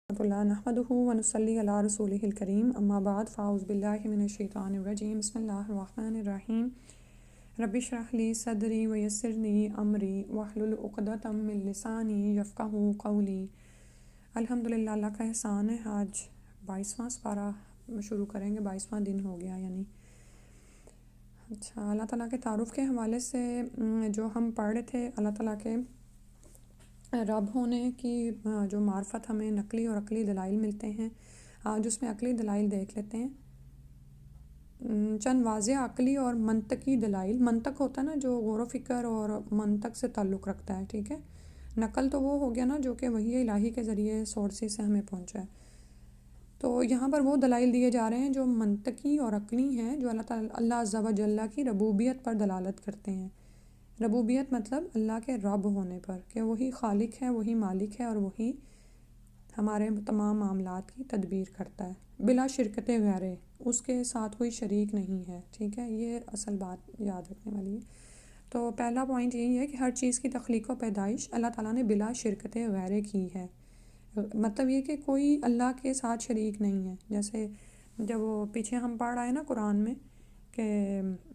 اللہ نحمدہ ونصلی علی رسولہ الکریم اما بعد فاعوذ باللہ من الشیطان الرجیم بسم اللہ الرحمن الرحیم رب اشرح لی صدری ویسر لی امری واحلل عقدۃ من لسانی یفقہوا قولی۔ الحمدللہ، اللہ کا احسان ہے۔ آج 22واں سپارہ شروع کریں گے، 22واں دن ہو گیا یعنی۔ اچھا، اللہ تعالیٰ کے تعارف کے حوالے سے جو ہم پڑھ رہے تھے، اللہ تعالیٰ کے رب ہونے کی جو معرفت ہمیں نقلی اور عقلی دلائل ملتے ہیں۔ آج اس میں عقلی دلائل دیکھ لیتے ہیں، چند واضح عقلی اور منطقی دلائل۔ منطق ہوتا ہے نا جو غور و فکر اور منطق سے تعلق رکھتا ہے، ٹھیک ہے۔ نقل تو وہ ہو گیا نا جو کہ وحی الہی کے ذریعے سورسز سے ہمیں پہنچا ہے۔ تو یہاں پر وہ دلائل دیے جا رہے ہیں جو منطقی اور عقلی ہیں، جو اللہ عز و جل کی ربوبیت پر دلالت کرتے ہیں۔ ربوبیت مطلب اللہ کے رب ہونے پر، کہ وہی خالق ہے، وہی مالک ہے اور وہی ہمارے تمام معاملات کی تدبیر کرتا ہے بلا شرکت غیرے، اس کے ساتھ کوئی شریک نہیں ہے، ٹھیک ہے۔ یہ اصل بات یاد رکھنے والی ہے۔ تو پہلا پوائنٹ یہی ہے کہ ہر چیز کی تخلیق و پیدائش اللہ تعالیٰ نے بلا شرکت غیرے کی ہے۔ مطلب یہ کہ کوئی اللہ کے ساتھ شریک نہیں ہے۔ جیسے جب وہ پیچھے ہم پڑھ رہے ہیں نا قرآن میں کہ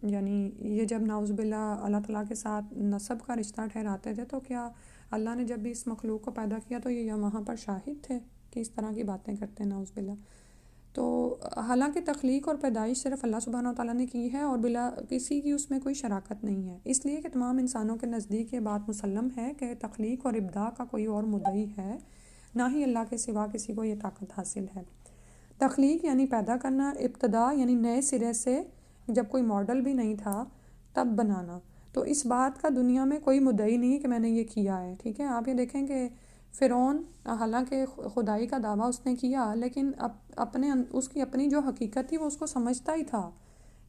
یعنی یہ جب نعوذ باللہ اللہ تعالیٰ کے ساتھ نسب کا رشتہ ٹھہراتے تھے، تو کیا اللہ نے جب بھی اس مخلوق کو پیدا کیا تو یہ وہاں پر شاہد تھے کہ اس طرح کی باتیں کرتے ہیں، نعوذ باللہ۔ تو حالانکہ تخلیق اور پیدائش صرف اللہ سبحانہ وتعالیٰ نے کی ہے اور بلا کسی کی اس میں کوئی شراکت نہیں ہے، اس لیے کہ تمام انسانوں کے نزدیک یہ بات مسلم ہے کہ تخلیق اور ابداع کا کوئی اور مدعی ہے، نہ ہی اللہ کے سوا کسی کو یہ طاقت حاصل ہے۔ تخلیق یعنی پیدا کرنا، ابتداء یعنی نئے سرے سے، جب کوئی ماڈل بھی نہیں تھا تب بنانا۔ تو اس بات کا دنیا میں کوئی مدعی نہیں کہ میں نے یہ کیا ہے، ٹھیک ہے۔ آپ یہ دیکھیں کہ فرعون، حالانکہ خدائی کا دعویٰ اس نے کیا، لیکن اس کی اپنی جو حقیقت تھی وہ اس کو سمجھتا ہی تھا،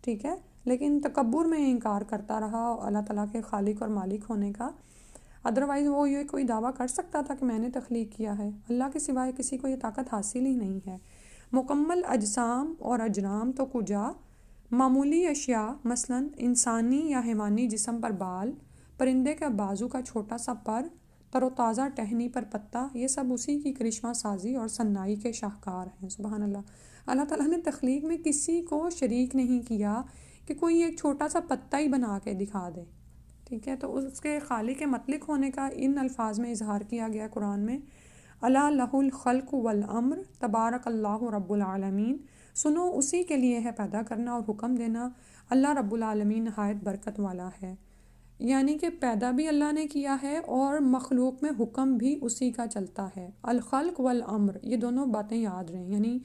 ٹھیک ہے، لیکن تکبر میں انکار کرتا رہا اللہ تعالیٰ کے خالق اور مالک ہونے کا۔ ادروائز وہ یہ کوئی دعویٰ کر سکتا تھا کہ میں نے تخلیق کیا ہے، اللہ کے سوائے کسی کو یہ طاقت حاصل ہی نہیں ہے۔ مکمل اجسام اور اجرام تو کجا، معمولی اشیاء مثلا انسانی یا حیوانی جسم پر بال، پرندے کا بازو کا چھوٹا سا پر، تر و تازہ ٹہنی پر پتا، یہ سب اسی کی کرشمہ سازی اور صنائی کے شاہکار ہیں۔ سبحان اللہ۔ اللہ تعالیٰ نے تخلیق میں کسی کو شریک نہیں کیا کہ کوئی ایک چھوٹا سا پتا ہی بنا کے دکھا دے، ٹھیک ہے۔ تو اس کے خالق مطلق ہونے کا ان الفاظ میں اظہار کیا گیا قرآن میں، الا لہ الخلق والامر تبارک اللہ رب العالمین، سنو اسی کے لیے ہے پیدا کرنا اور حکم دینا، اللہ رب العالمین نہایت برکت والا ہے۔ یعنی کہ پیدا بھی اللہ نے کیا ہے اور مخلوق میں حکم بھی اسی کا چلتا ہے۔ الخلق والامر، یہ دونوں باتیں یاد رہیں، یعنی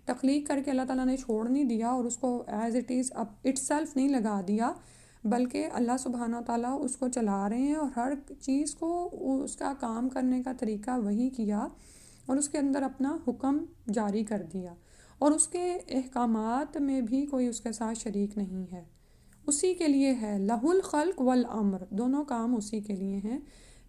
تخلیق کر کے اللہ تعالیٰ نے چھوڑ نہیں دیا اور اس کو as it is it self نہیں لگا دیا، بلکہ اللہ سبحانہ تعالیٰ اس کو چلا رہے ہیں اور ہر چیز کو اس کا کام کرنے کا طریقہ وہی کیا اور اس کے اندر اپنا حکم جاری کر دیا، اور اس کے احکامات میں بھی کوئی اس کے ساتھ شریک نہیں ہے، اسی کے لیے ہے۔ لہ الخلق والامر، دونوں کام اسی کے لیے ہیں۔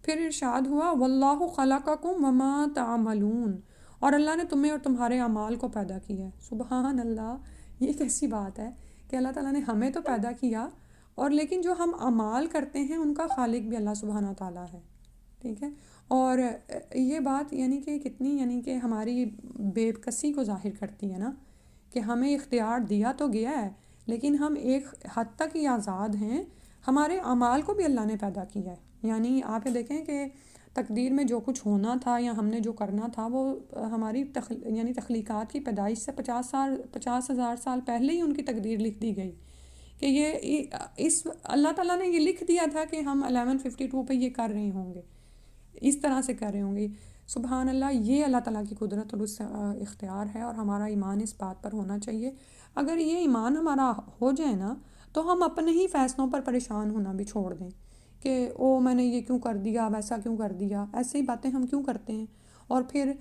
پھر ارشاد ہوا واللہ خلقکم وما تعملون، اور اللہ نے تمہیں اور تمہارے اعمال کو پیدا کیا ہے۔ سبحان اللہ، یہ کیسی بات ہے کہ اللہ تعالیٰ نے ہمیں تو پیدا کیا، اور لیکن جو ہم اعمال کرتے ہیں ان کا خالق بھی اللہ سبحانہ تعالیٰ ہے، ٹھیک ہے۔ اور یہ بات یعنی کہ کتنی یعنی کہ ہماری بے کسی کو ظاہر کرتی ہے نا، کہ ہمیں اختیار دیا تو گیا ہے لیکن ہم ایک حد تک ہی آزاد ہیں، ہمارے اعمال کو بھی اللہ نے پیدا کیا ہے۔ یعنی آپ یہ دیکھیں کہ تقدیر میں جو کچھ ہونا تھا یا ہم نے جو کرنا تھا وہ ہماری یعنی تخلیقات کی پیدائش سے 50,000 سال پہلے ہی ان کی تقدیر لکھ دی گئی، کہ یہ اللہ تعالیٰ نے یہ لکھ دیا تھا کہ ہم 1152 پہ یہ کر رہے ہوں گے، اس طرح سے کر رہے ہوں گے۔ سبحان اللہ، یہ اللہ تعالیٰ کی قدرت اور اس اختیار ہے، اور ہمارا ایمان اس بات پر ہونا چاہیے۔ اگر یہ ایمان ہمارا ہو جائے نا تو ہم اپنے ہی فیصلوں پر پریشان ہونا بھی چھوڑ دیں کہ او میں نے یہ کیوں کر دیا، ویسا کیوں کر دیا، ایسے ہی باتیں ہم کیوں کرتے ہیں، اور پھر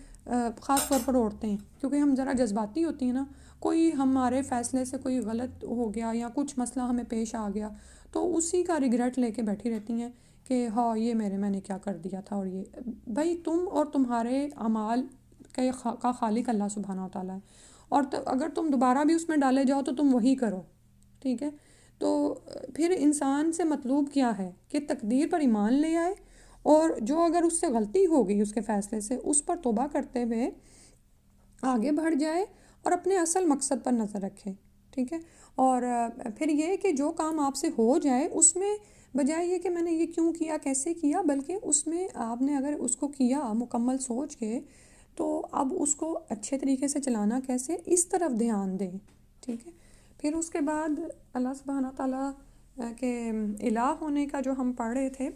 خاص طور پر عورتیں، کیونکہ ہم ذرا جذباتی ہوتی ہیں نا، کوئی ہمارے فیصلے سے کوئی غلط ہو گیا یا کچھ مسئلہ ہمیں پیش آ گیا تو اسی کا ریگریٹ لے کے بیٹھی رہتی ہیں کہ ہاں یہ میں نے کیا کر دیا تھا، اور یہ بھائی تم اور تمہارے اعمال کا خالق اللہ سبحانہ و تعالیٰ ہے، اور اگر تم دوبارہ بھی اس میں ڈالے جاؤ تو تم وہی کرو، ٹھیک ہے۔ تو پھر انسان سے مطلوب کیا ہے کہ تقدیر پر ایمان لے آئے، اور جو اگر اس سے غلطی ہو گئی اس کے فیصلے سے، اس پر توبہ کرتے ہوئے آگے بڑھ جائے اور اپنے اصل مقصد پر نظر رکھے، ٹھیک ہے. اور پھر یہ کہ جو کام آپ سے ہو جائے اس میں بجائے یہ کہ میں نے یہ کیوں کیا کیسے کیا، بلکہ اس میں آپ نے اگر اس کو کیا مکمل سوچ کے تو اب اس کو اچھے طریقے سے چلانا کیسے، اس طرف دھیان دیں، ٹھیک ہے. پھر اس کے بعد اللہ سبحانہ تعالیٰ کے الہ ہونے کا جو ہم پڑھ رہے تھے،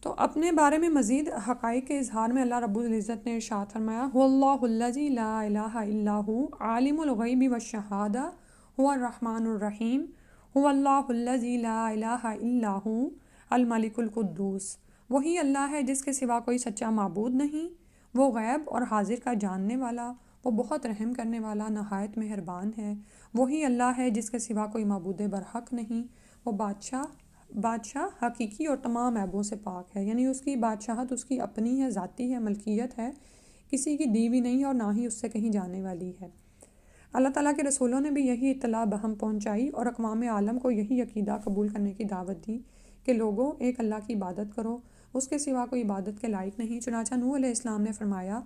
تو اپنے بارے میں مزید حقائق کے اظہار میں اللہ رب العزت نے ارشاد فرمایا، هو اللہ الذی لا الہ الا هو عالم الغیب والشہادہ هو الرحمن الرحیم هو اللہ الذی لا الہ الا هو الملک القدوس. وہی اللہ ہے جس کے سوا کوئی سچا معبود نہیں، وہ غیب اور حاضر کا جاننے والا، وہ بہت رحم کرنے والا نہایت مہربان ہے. وہی اللہ ہے جس کے سوا کوئی معبود برحق نہیں، وہ بادشاہ حقیقی اور تمام عیبوں سے پاک ہے. یعنی اس کی بادشاہت اس کی اپنی ہے، ذاتی ہے، ملکیت ہے، کسی کی دی بھی نہیں اور نہ ہی اس سے کہیں جانے والی ہے. اللہ تعالیٰ کے رسولوں نے بھی یہی اطلاع بہم پہنچائی اور اقوام عالم کو یہی عقیدہ قبول کرنے کی دعوت دی کہ لوگوں ایک اللہ کی عبادت کرو، اس کے سوا کوئی عبادت کے لائق نہیں. چنانچہ نوح علیہ السلام نے فرمایا،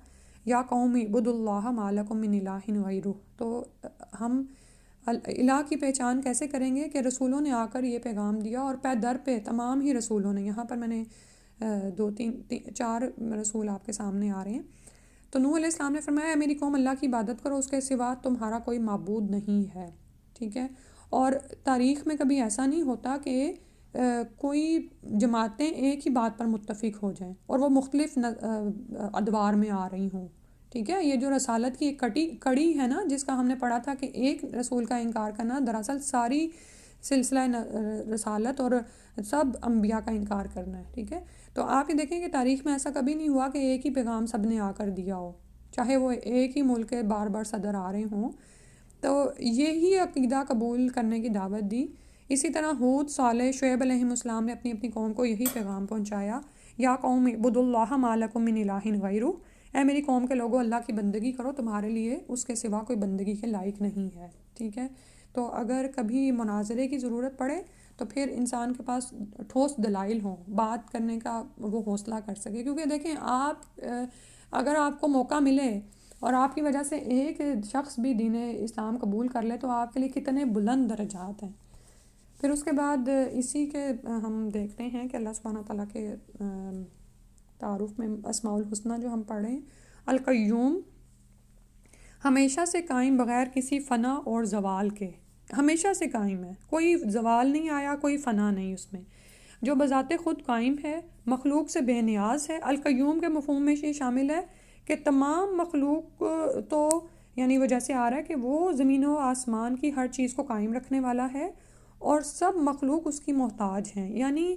یا قوم اعبدوا اللہ ما لکم من الہ غیرہ. تو ہم الہ کی پہچان کیسے کریں گے کہ رسولوں نے آ کر یہ پیغام دیا، اور پے در پہ تمام ہی رسولوں نے، یہاں پر میں نے چار رسول آپ کے سامنے آ رہے ہیں. تو نوح علیہ السلام نے فرمایا، میری قوم اللہ کی عبادت کرو، اس کے سوا تمہارا کوئی معبود نہیں ہے، ٹھیک ہے. اور تاریخ میں کبھی ایسا نہیں ہوتا کہ کوئی جماعتیں ایک ہی بات پر متفق ہو جائیں اور وہ مختلف ادوار میں آ رہی ہوں، ٹھیک ہے. یہ جو رسالت کی ایک کڑی ہے نا، جس کا ہم نے پڑھا تھا کہ ایک رسول کا انکار کرنا دراصل ساری سلسلہ رسالت اور سب انبیاء کا انکار کرنا ہے، ٹھیک ہے. تو آپ یہ دیکھیں کہ تاریخ میں ایسا کبھی نہیں ہوا کہ ایک ہی پیغام سب نے آ کر دیا ہو، چاہے وہ ایک ہی ملک کے بار بار صدر آ رہے ہوں. تو یہی عقیدہ قبول کرنے کی دعوت دی. اسی طرح ہود، صالح، شعیب علیہ السلام نے اپنی اپنی قوم کو یہی پیغام پہنچایا، یا قوم اعبدوا اللہ ما لکم من الہ غیرہ. اے میری قوم کے لوگوں، اللہ کی بندگی کرو، تمہارے لیے اس کے سوا کوئی بندگی کے لائق نہیں ہے، ٹھیک ہے. تو اگر کبھی مناظرے کی ضرورت پڑے تو پھر انسان کے پاس ٹھوس دلائل ہوں، بات کرنے کا وہ حوصلہ کر سکے. کیونکہ دیکھیں آپ اگر آپ کو موقع ملے اور آپ کی وجہ سے ایک شخص بھی دین اسلام قبول کر لے تو آپ کے لیے کتنے بلند درجات ہیں. پھر اس کے بعد اسی کے ہم دیکھتے ہیں کہ اللہ سبحانہ تعالیٰ کے تعارف میں اسماء الحسنہ جو ہم پڑھ رہے ہیں، القیوم، ہمیشہ سے قائم بغیر کسی فنا اور زوال کے، ہمیشہ سے قائم ہے، کوئی زوال نہیں آیا، کوئی فنا نہیں اس میں، جو بذات خود قائم ہے، مخلوق سے بے نیاز ہے. القیوم کے مفہوم میں یہ شامل ہے کہ تمام مخلوق تو یعنی وہ جیسے آ رہا ہے کہ وہ زمین و آسمان کی ہر چیز کو قائم رکھنے والا ہے اور سب مخلوق اس کی محتاج ہیں. یعنی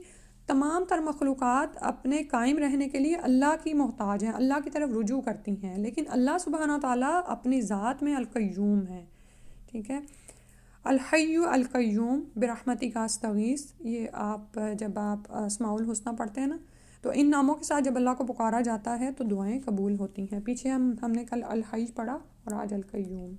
تمام تر مخلوقات اپنے قائم رہنے کے لیے اللہ کی محتاج ہیں، اللہ کی طرف رجوع کرتی ہیں، لیکن اللہ سبحانہ تعالیٰ اپنی ذات میں القیوم ہے، ٹھیک ہے. الحی القیوم برحمتک استغیث، یہ آپ جب آپ اسماء الحسنہ پڑھتے ہیں نا تو ان ناموں کے ساتھ جب اللہ کو پکارا جاتا ہے تو دعائیں قبول ہوتی ہیں. پیچھے ہم نے کل الحی پڑھا اور آج القیوم.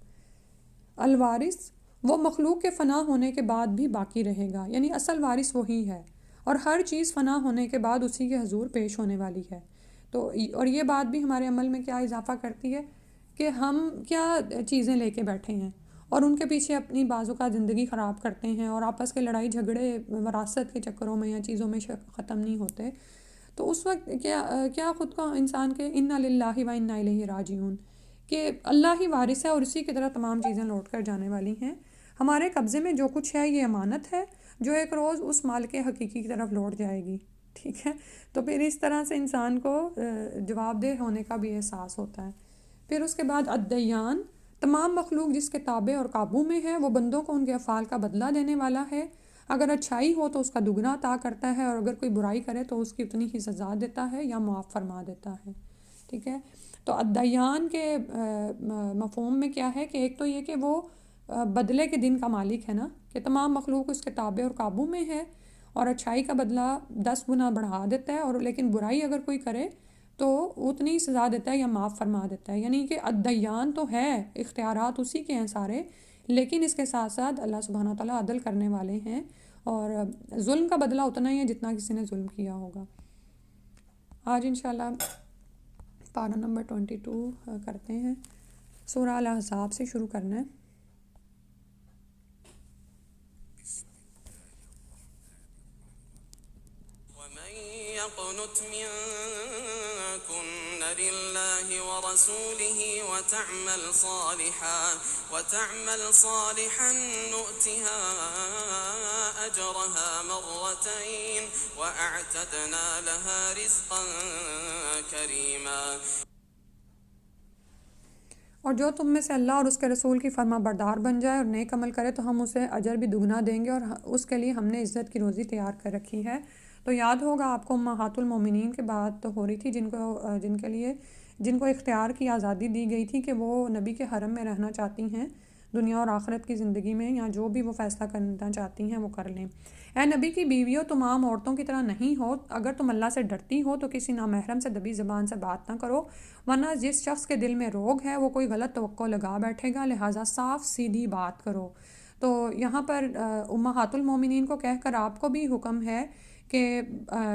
الوارث، وہ مخلوق کے فنا ہونے کے بعد بھی باقی رہے گا، یعنی اصل وارث وہی ہے اور ہر چیز فنا ہونے کے بعد اسی کے حضور پیش ہونے والی ہے. تو اور یہ بات بھی ہمارے عمل میں کیا اضافہ کرتی ہے کہ ہم کیا چیزیں لے کے بیٹھے ہیں اور ان کے پیچھے اپنی بعضوں کا زندگی خراب کرتے ہیں اور آپس کے لڑائی جھگڑے وراثت کے چکروں میں یا چیزوں میں ختم نہیں ہوتے. تو اس وقت کیا خود کو انسان کے انا للہ و انا الیہ راجعون کہ اللہ ہی وارث ہے اور اسی کی طرح تمام چیزیں لوٹ کر جانے والی ہیں. ہمارے قبضے میں جو کچھ ہے یہ امانت ہے جو ایک روز اس مالک حقیقی کی طرف لوٹ جائے گی، ٹھیک ہے. تو پھر اس طرح سے انسان کو جواب دہ ہونے کا بھی احساس ہوتا ہے. پھر اس کے بعد الدیان، تمام مخلوق جس کے تابع اور قابو میں ہے، وہ بندوں کو ان کے افعال کا بدلہ دینے والا ہے. اگر اچھائی ہو تو اس کا دگنا عطا کرتا ہے اور اگر کوئی برائی کرے تو اس کی اتنی ہی سزا دیتا ہے یا معاف فرما دیتا ہے، ٹھیک ہے. تو الدیان کے مفہوم میں کیا ہے کہ ایک تو یہ کہ وہ بدلے کے دن کا مالک ہے نا، کہ تمام مخلوق اس کے تابع اور قابو میں ہے اور اچھائی کا بدلہ 10 گنا بڑھا دیتا ہے، اور لیکن برائی اگر کوئی کرے تو اتنی سزا دیتا ہے یا معاف فرما دیتا ہے. یعنی کہ الدیان تو ہے، اختیارات اسی کے ہیں سارے، لیکن اس کے ساتھ ساتھ اللہ سبحانہ تعالیٰ عدل کرنے والے ہیں اور ظلم کا بدلہ اتنا ہی ہے جتنا کسی نے ظلم کیا ہوگا. آج انشاءاللہ پارہ نمبر 22 کرتے ہیں. سورہ الاحزاب سے شروع کرنا ہے. ومن يقنت منكن لله ورسوله وتعمل صالحا نؤتها أجرها مرتين وأعتدنا لها رزقا كريما. اور جو تم میں سے اللہ اور اس کے رسول کی فرما بردار بن جائے اور نیک عمل کرے تو ہم اسے اجر بھی دگنا دیں گے اور اس کے لیے ہم نے عزت کی روزی تیار کر رکھی ہے. تو یاد ہوگا آپ کو امہات المومنین کے بات تو ہو رہی تھی جن کو اختیار کی آزادی دی گئی تھی کہ وہ نبی کے حرم میں رہنا چاہتی ہیں دنیا اور آخرت کی زندگی میں، یا جو بھی وہ فیصلہ کرنا چاہتی ہیں وہ کر لیں. اے نبی کی بیویوں تم عام عورتوں کی طرح نہیں ہو، اگر تم اللہ سے ڈرتی ہو تو کسی نامحرم سے دبی زبان سے بات نہ کرو، ورنہ جس شخص کے دل میں روگ ہے وہ کوئی غلط توقع لگا بیٹھے گا، لہٰذا صاف سیدھی بات کرو. تو یہاں پر امہات المومنین کو کہہ کر آپ کو بھی حکم ہے کہ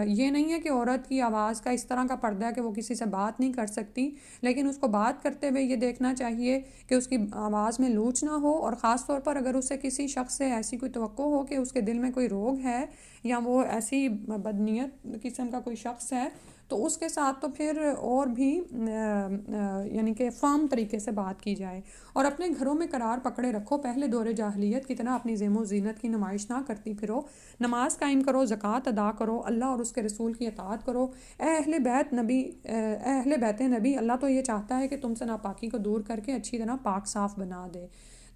یہ نہیں ہے کہ عورت کی آواز کا اس طرح کا پردہ ہے کہ وہ کسی سے بات نہیں کر سکتی، لیکن اس کو بات کرتے ہوئے یہ دیکھنا چاہیے کہ اس کی آواز میں لوچ نہ ہو، اور خاص طور پر اگر اسے کسی شخص سے ایسی کوئی توقع ہو کہ اس کے دل میں کوئی روگ ہے یا وہ ایسی بدنیت قسم کا کوئی شخص ہے تو اس کے ساتھ تو پھر اور بھی یعنی کہ فارم طریقے سے بات کی جائے. اور اپنے گھروں میں قرار پکڑے رکھو، پہلے دور جاہلیت کی طرح اپنی زیم و زینت کی نمائش نہ کرتی پھرو، نماز قائم کرو، زکوٰۃ ادا کرو، اللہ اور اس کے رسول کی اطاعت کرو. اے اہل بیت نبی، اللہ تو یہ چاہتا ہے کہ تم سے ناپاکی کو دور کر کے اچھی طرح پاک صاف بنا دے.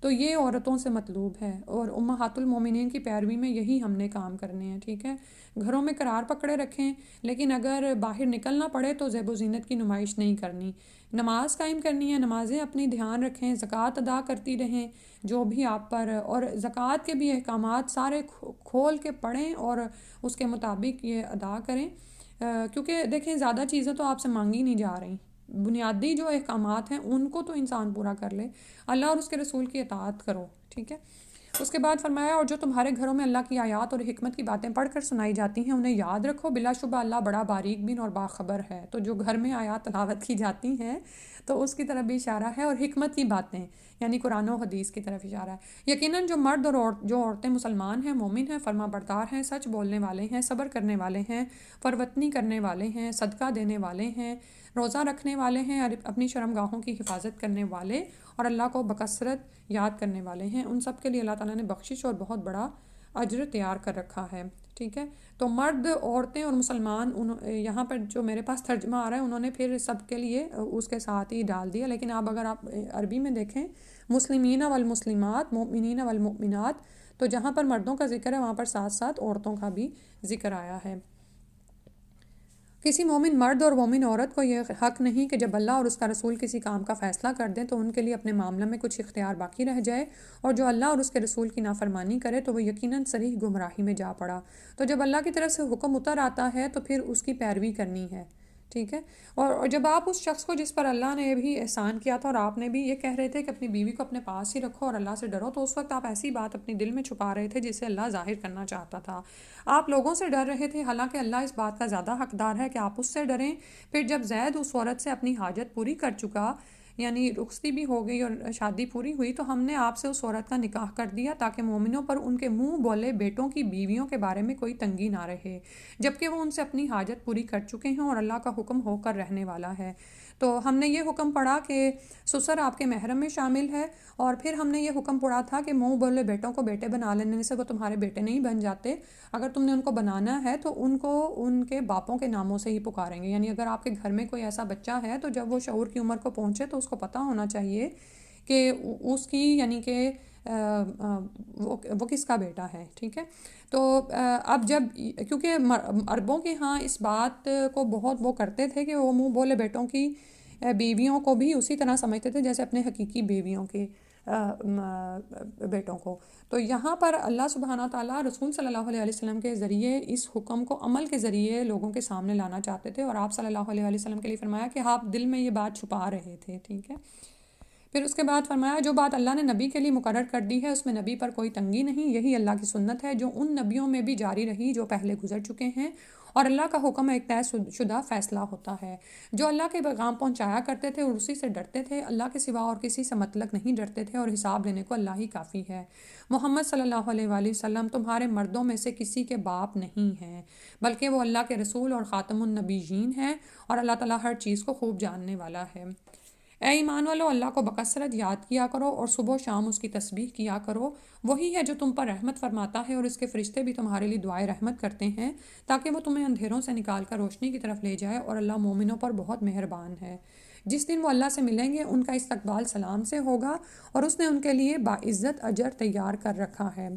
تو یہ عورتوں سے مطلوب ہے اور امہات المومنین کی پیروی میں یہی ہم نے کام کرنے ہیں. ٹھیک ہے، گھروں میں قرار پکڑے رکھیں، لیکن اگر باہر نکلنا پڑے تو زیب و زینت کی نمائش نہیں کرنی. نماز قائم کرنی ہے، نمازیں اپنی دھیان رکھیں، زکوٰۃ ادا کرتی رہیں جو بھی آپ پر، اور زکوٰۃ کے بھی احکامات سارے کھول کے پڑھیں اور اس کے مطابق یہ ادا کریں، کیونکہ دیکھیں زیادہ چیزیں تو آپ سے مانگی نہیں جا رہی، بنیادی جو احکامات ہیں ان کو تو انسان پورا کر لے، اللہ اور اس کے رسول کی اطاعت کرو. ٹھیک ہے. اس کے بعد فرمایا اور جو تمہارے گھروں میں اللہ کی آیات اور حکمت کی باتیں پڑھ کر سنائی جاتی ہیں انہیں یاد رکھو، بلا شبہ اللہ بڑا باریک بین اور باخبر ہے. تو جو گھر میں آیات تلاوت کی جاتی ہیں تو اس کی طرف بھی اشارہ ہے، اور حکمت کی باتیں یعنی قرآن و حدیث کی طرف اشارہ ہے. یقیناً جو مرد اور جو عورتیں مسلمان ہیں، مومن ہیں، فرما بردار ہیں، سچ بولنے والے ہیں، صبر کرنے والے ہیں، پروتنی کرنے والے ہیں، صدقہ دینے والے ہیں، روزہ رکھنے والے ہیں، اور اپنی شرمگاہوں کی حفاظت کرنے والے اور اللہ کو بکثرت یاد کرنے والے ہیں، ان سب کے لیے اللہ تعالیٰ نے بخشش اور بہت بڑا اجر تیار کر رکھا ہے. ٹھیک ہے. تو مرد، عورتیں اور مسلمان، یہاں پر جو میرے پاس ترجمہ آ رہا ہے انہوں نے پھر سب کے لیے اس کے ساتھ ہی ڈال دیا، لیکن اگر آپ عربی میں دیکھیں مسلمین والمسلمات، مؤمنین والمؤمنات، تو جہاں پر مردوں کا ذکر ہے وہاں پر ساتھ ساتھ عورتوں کا بھی ذکر آیا ہے. کسی مومن مرد اور مومن عورت کو یہ حق نہیں کہ جب اللہ اور اس کا رسول کسی کام کا فیصلہ کر دیں تو ان کے لیے اپنے معاملہ میں کچھ اختیار باقی رہ جائے، اور جو اللہ اور اس کے رسول کی نافرمانی کرے تو وہ یقیناً صریح گمراہی میں جا پڑا. تو جب اللہ کی طرف سے حکم اتر آتا ہے تو پھر اس کی پیروی کرنی ہے. ٹھیک ہے. اور جب آپ اس شخص کو جس پر اللہ نے بھی احسان کیا تھا اور آپ نے بھی یہ کہہ رہے تھے کہ اپنی بیوی کو اپنے پاس ہی رکھو اور اللہ سے ڈرو، تو اس وقت آپ ایسی بات اپنے دل میں چھپا رہے تھے جسے اللہ ظاہر کرنا چاہتا تھا. آپ لوگوں سے ڈر رہے تھے، حالانکہ اللہ اس بات کا زیادہ حقدار ہے کہ آپ اس سے ڈریں. پھر جب زید اس عورت سے اپنی حاجت پوری کر چکا، یعنی رخصتی بھی ہو گئی اور شادی پوری ہوئی، تو ہم نے آپ سے اس عورت کا نکاح کر دیا تاکہ مومنوں پر ان کے منہ بولے بیٹوں کی بیویوں کے بارے میں کوئی تنگی نہ رہے، جبکہ وہ ان سے اپنی حاجت پوری کر چکے ہیں اور اللہ کا حکم ہو کر رہنے والا ہے. تو ہم نے یہ حکم پڑھا کہ سسر آپ کے محرم میں شامل ہے، اور پھر ہم نے یہ حکم پڑھا تھا کہ منہ بولے بیٹوں کو بیٹے بنا لینے سے وہ تمہارے بیٹے نہیں بن جاتے. اگر تم نے ان کو بنانا ہے تو ان کو ان کے باپوں کے ناموں سے ہی پکاریں گے. یعنی اگر آپ کے گھر میں کوئی ایسا بچہ ہے تو جب وہ شعور کی عمر کو پہنچے تو اس کو پتہ ہونا چاہیے کہ اس کی یعنی کہ وہ کس کا بیٹا ہے. ٹھیک ہے. تو اب جب کیونکہ عربوں کے ہاں اس بات کو بہت وہ کرتے تھے کہ وہ منہ بولے بیٹوں کی بیویوں کو بھی اسی طرح سمجھتے تھے جیسے اپنے حقیقی بیویوں کے بیٹوں کو. تو یہاں پر اللہ سبحانہ تعالیٰ رسول صلی اللہ علیہ وسلم کے ذریعے اس حکم کو عمل کے ذریعے لوگوں کے سامنے لانا چاہتے تھے، اور آپ صلی اللہ علیہ وسلم کے لیے فرمایا کہ آپ دل میں یہ بات چھپا رہے تھے. ٹھیک ہے. پھر اس کے بعد فرمایا جو بات اللہ نے نبی کے لیے مقرر کر دی ہے اس میں نبی پر کوئی تنگی نہیں، یہی اللہ کی سنت ہے جو ان نبیوں میں بھی جاری رہی جو پہلے گزر چکے ہیں، اور اللہ کا حکم ایک طے شدہ فیصلہ ہوتا ہے۔ جو اللہ کے پیغام پہنچایا کرتے تھے اور اسی سے ڈرتے تھے، اللہ کے سوا اور کسی سے مطلق نہیں ڈرتے تھے، اور حساب لینے کو اللہ ہی کافی ہے۔ محمد صلی اللہ علیہ وآلہ وسلم تمہارے مردوں میں سے کسی کے باپ نہیں ہیں، بلکہ وہ اللہ کے رسول اور خاتم النبیین ہیں، اور اللہ تعالیٰ ہر چیز کو خوب جاننے والا ہے۔ اے ایمان والو، اللہ کو بکثرت یاد کیا کرو اور صبح و شام اس کی تسبیح کیا کرو۔ وہی ہے جو تم پر رحمت فرماتا ہے، اور اس کے فرشتے بھی تمہارے لیے دعائے رحمت کرتے ہیں تاکہ وہ تمہیں اندھیروں سے نکال کر روشنی کی طرف لے جائے، اور اللہ مومنوں پر بہت مہربان ہے۔ جس دن وہ اللہ سے ملیں گے ان کا استقبال سلام سے ہوگا، اور اس نے ان کے لیے باعزت اجر تیار کر رکھا ہے۔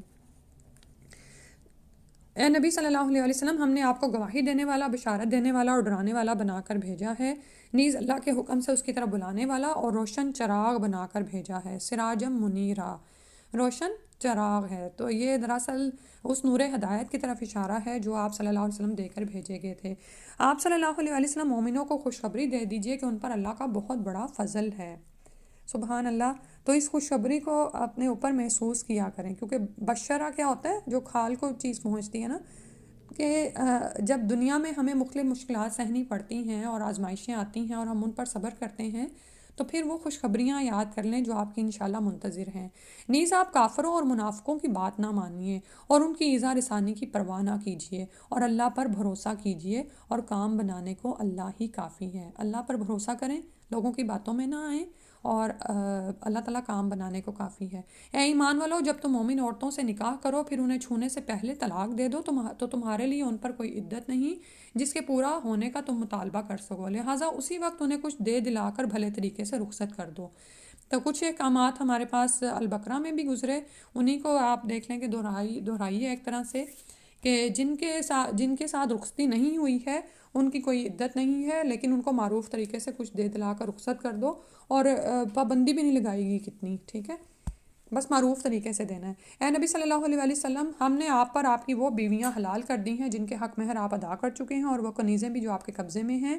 اے نبی صلی اللہ علیہ وسلم، ہم نے آپ کو گواہی دینے والا، بشارت دینے والا اور ڈرانے والا بنا کر بھیجا ہے، نیز اللہ کے حکم سے اس کی طرف بلانے والا اور روشن چراغ بنا کر بھیجا ہے۔ سراجم منیرا، روشن چراغ ہے، تو یہ دراصل اس نور ہدایت کی طرف اشارہ ہے جو آپ صلی اللہ علیہ وسلم دے کر بھیجے گئے تھے۔ آپ صلی اللہ علیہ وسلم مومنوں کو خوشخبری دے دیجئے کہ ان پر اللہ کا بہت بڑا فضل ہے۔ سبحان اللہ۔ تو اس خوشخبری کو اپنے اوپر محسوس کیا کریں، کیونکہ بشرہ کیا ہوتا ہے، جو کھال کو چیز پہنچتی ہے نا، کہ جب دنیا میں ہمیں مختلف مشکلات سہنی پڑتی ہیں اور آزمائشیں آتی ہیں اور ہم ان پر صبر کرتے ہیں، تو پھر وہ خوشخبریاں یاد کر لیں جو آپ کی انشاءاللہ منتظر ہیں۔ نیز آپ کافروں اور منافقوں کی بات نہ مانیے اور ان کی ایذا رسانی کی پرواہ نہ کیجیے، اور اللہ پر بھروسہ کیجیے، اور کام بنانے کو اللہ ہی کافی ہے۔ اللہ پر بھروسہ کریں، لوگوں کی باتوں میں نہ آئیں، اور اللہ تعالیٰ کام بنانے کو کافی ہے۔ اے ایمان والو، جب تم مومن عورتوں سے نکاح کرو پھر انہیں چھونے سے پہلے طلاق دے دو تو تمہارے لیے ان پر کوئی عدت نہیں جس کے پورا ہونے کا تم مطالبہ کر سکو، لہٰذا اسی وقت انہیں کچھ دے دلا کر بھلے طریقے سے رخصت کر دو۔ تو کچھ احکامات ہمارے پاس البقرہ میں بھی گزرے، انہی کو آپ دیکھ لیں کہ دہرائی ہے ایک طرح سے، کہ جن کے ساتھ رخصتی نہیں ہوئی ہے ان کی کوئی عدت نہیں ہے، لیکن ان کو معروف طریقے سے کچھ دے دلا کر رخصت کر دو، اور پابندی بھی نہیں لگائے گی کتنی، ٹھیک ہے، بس معروف طریقے سے دینا ہے۔ اے نبی صلی اللہ علیہ وسلم، ہم نے آپ پر آپ کی وہ بیویاں حلال کر دی ہیں جن کے حق مہر آپ ادا کر چکے ہیں، اور وہ کنیزیں بھی جو آپ کے قبضے میں ہیں،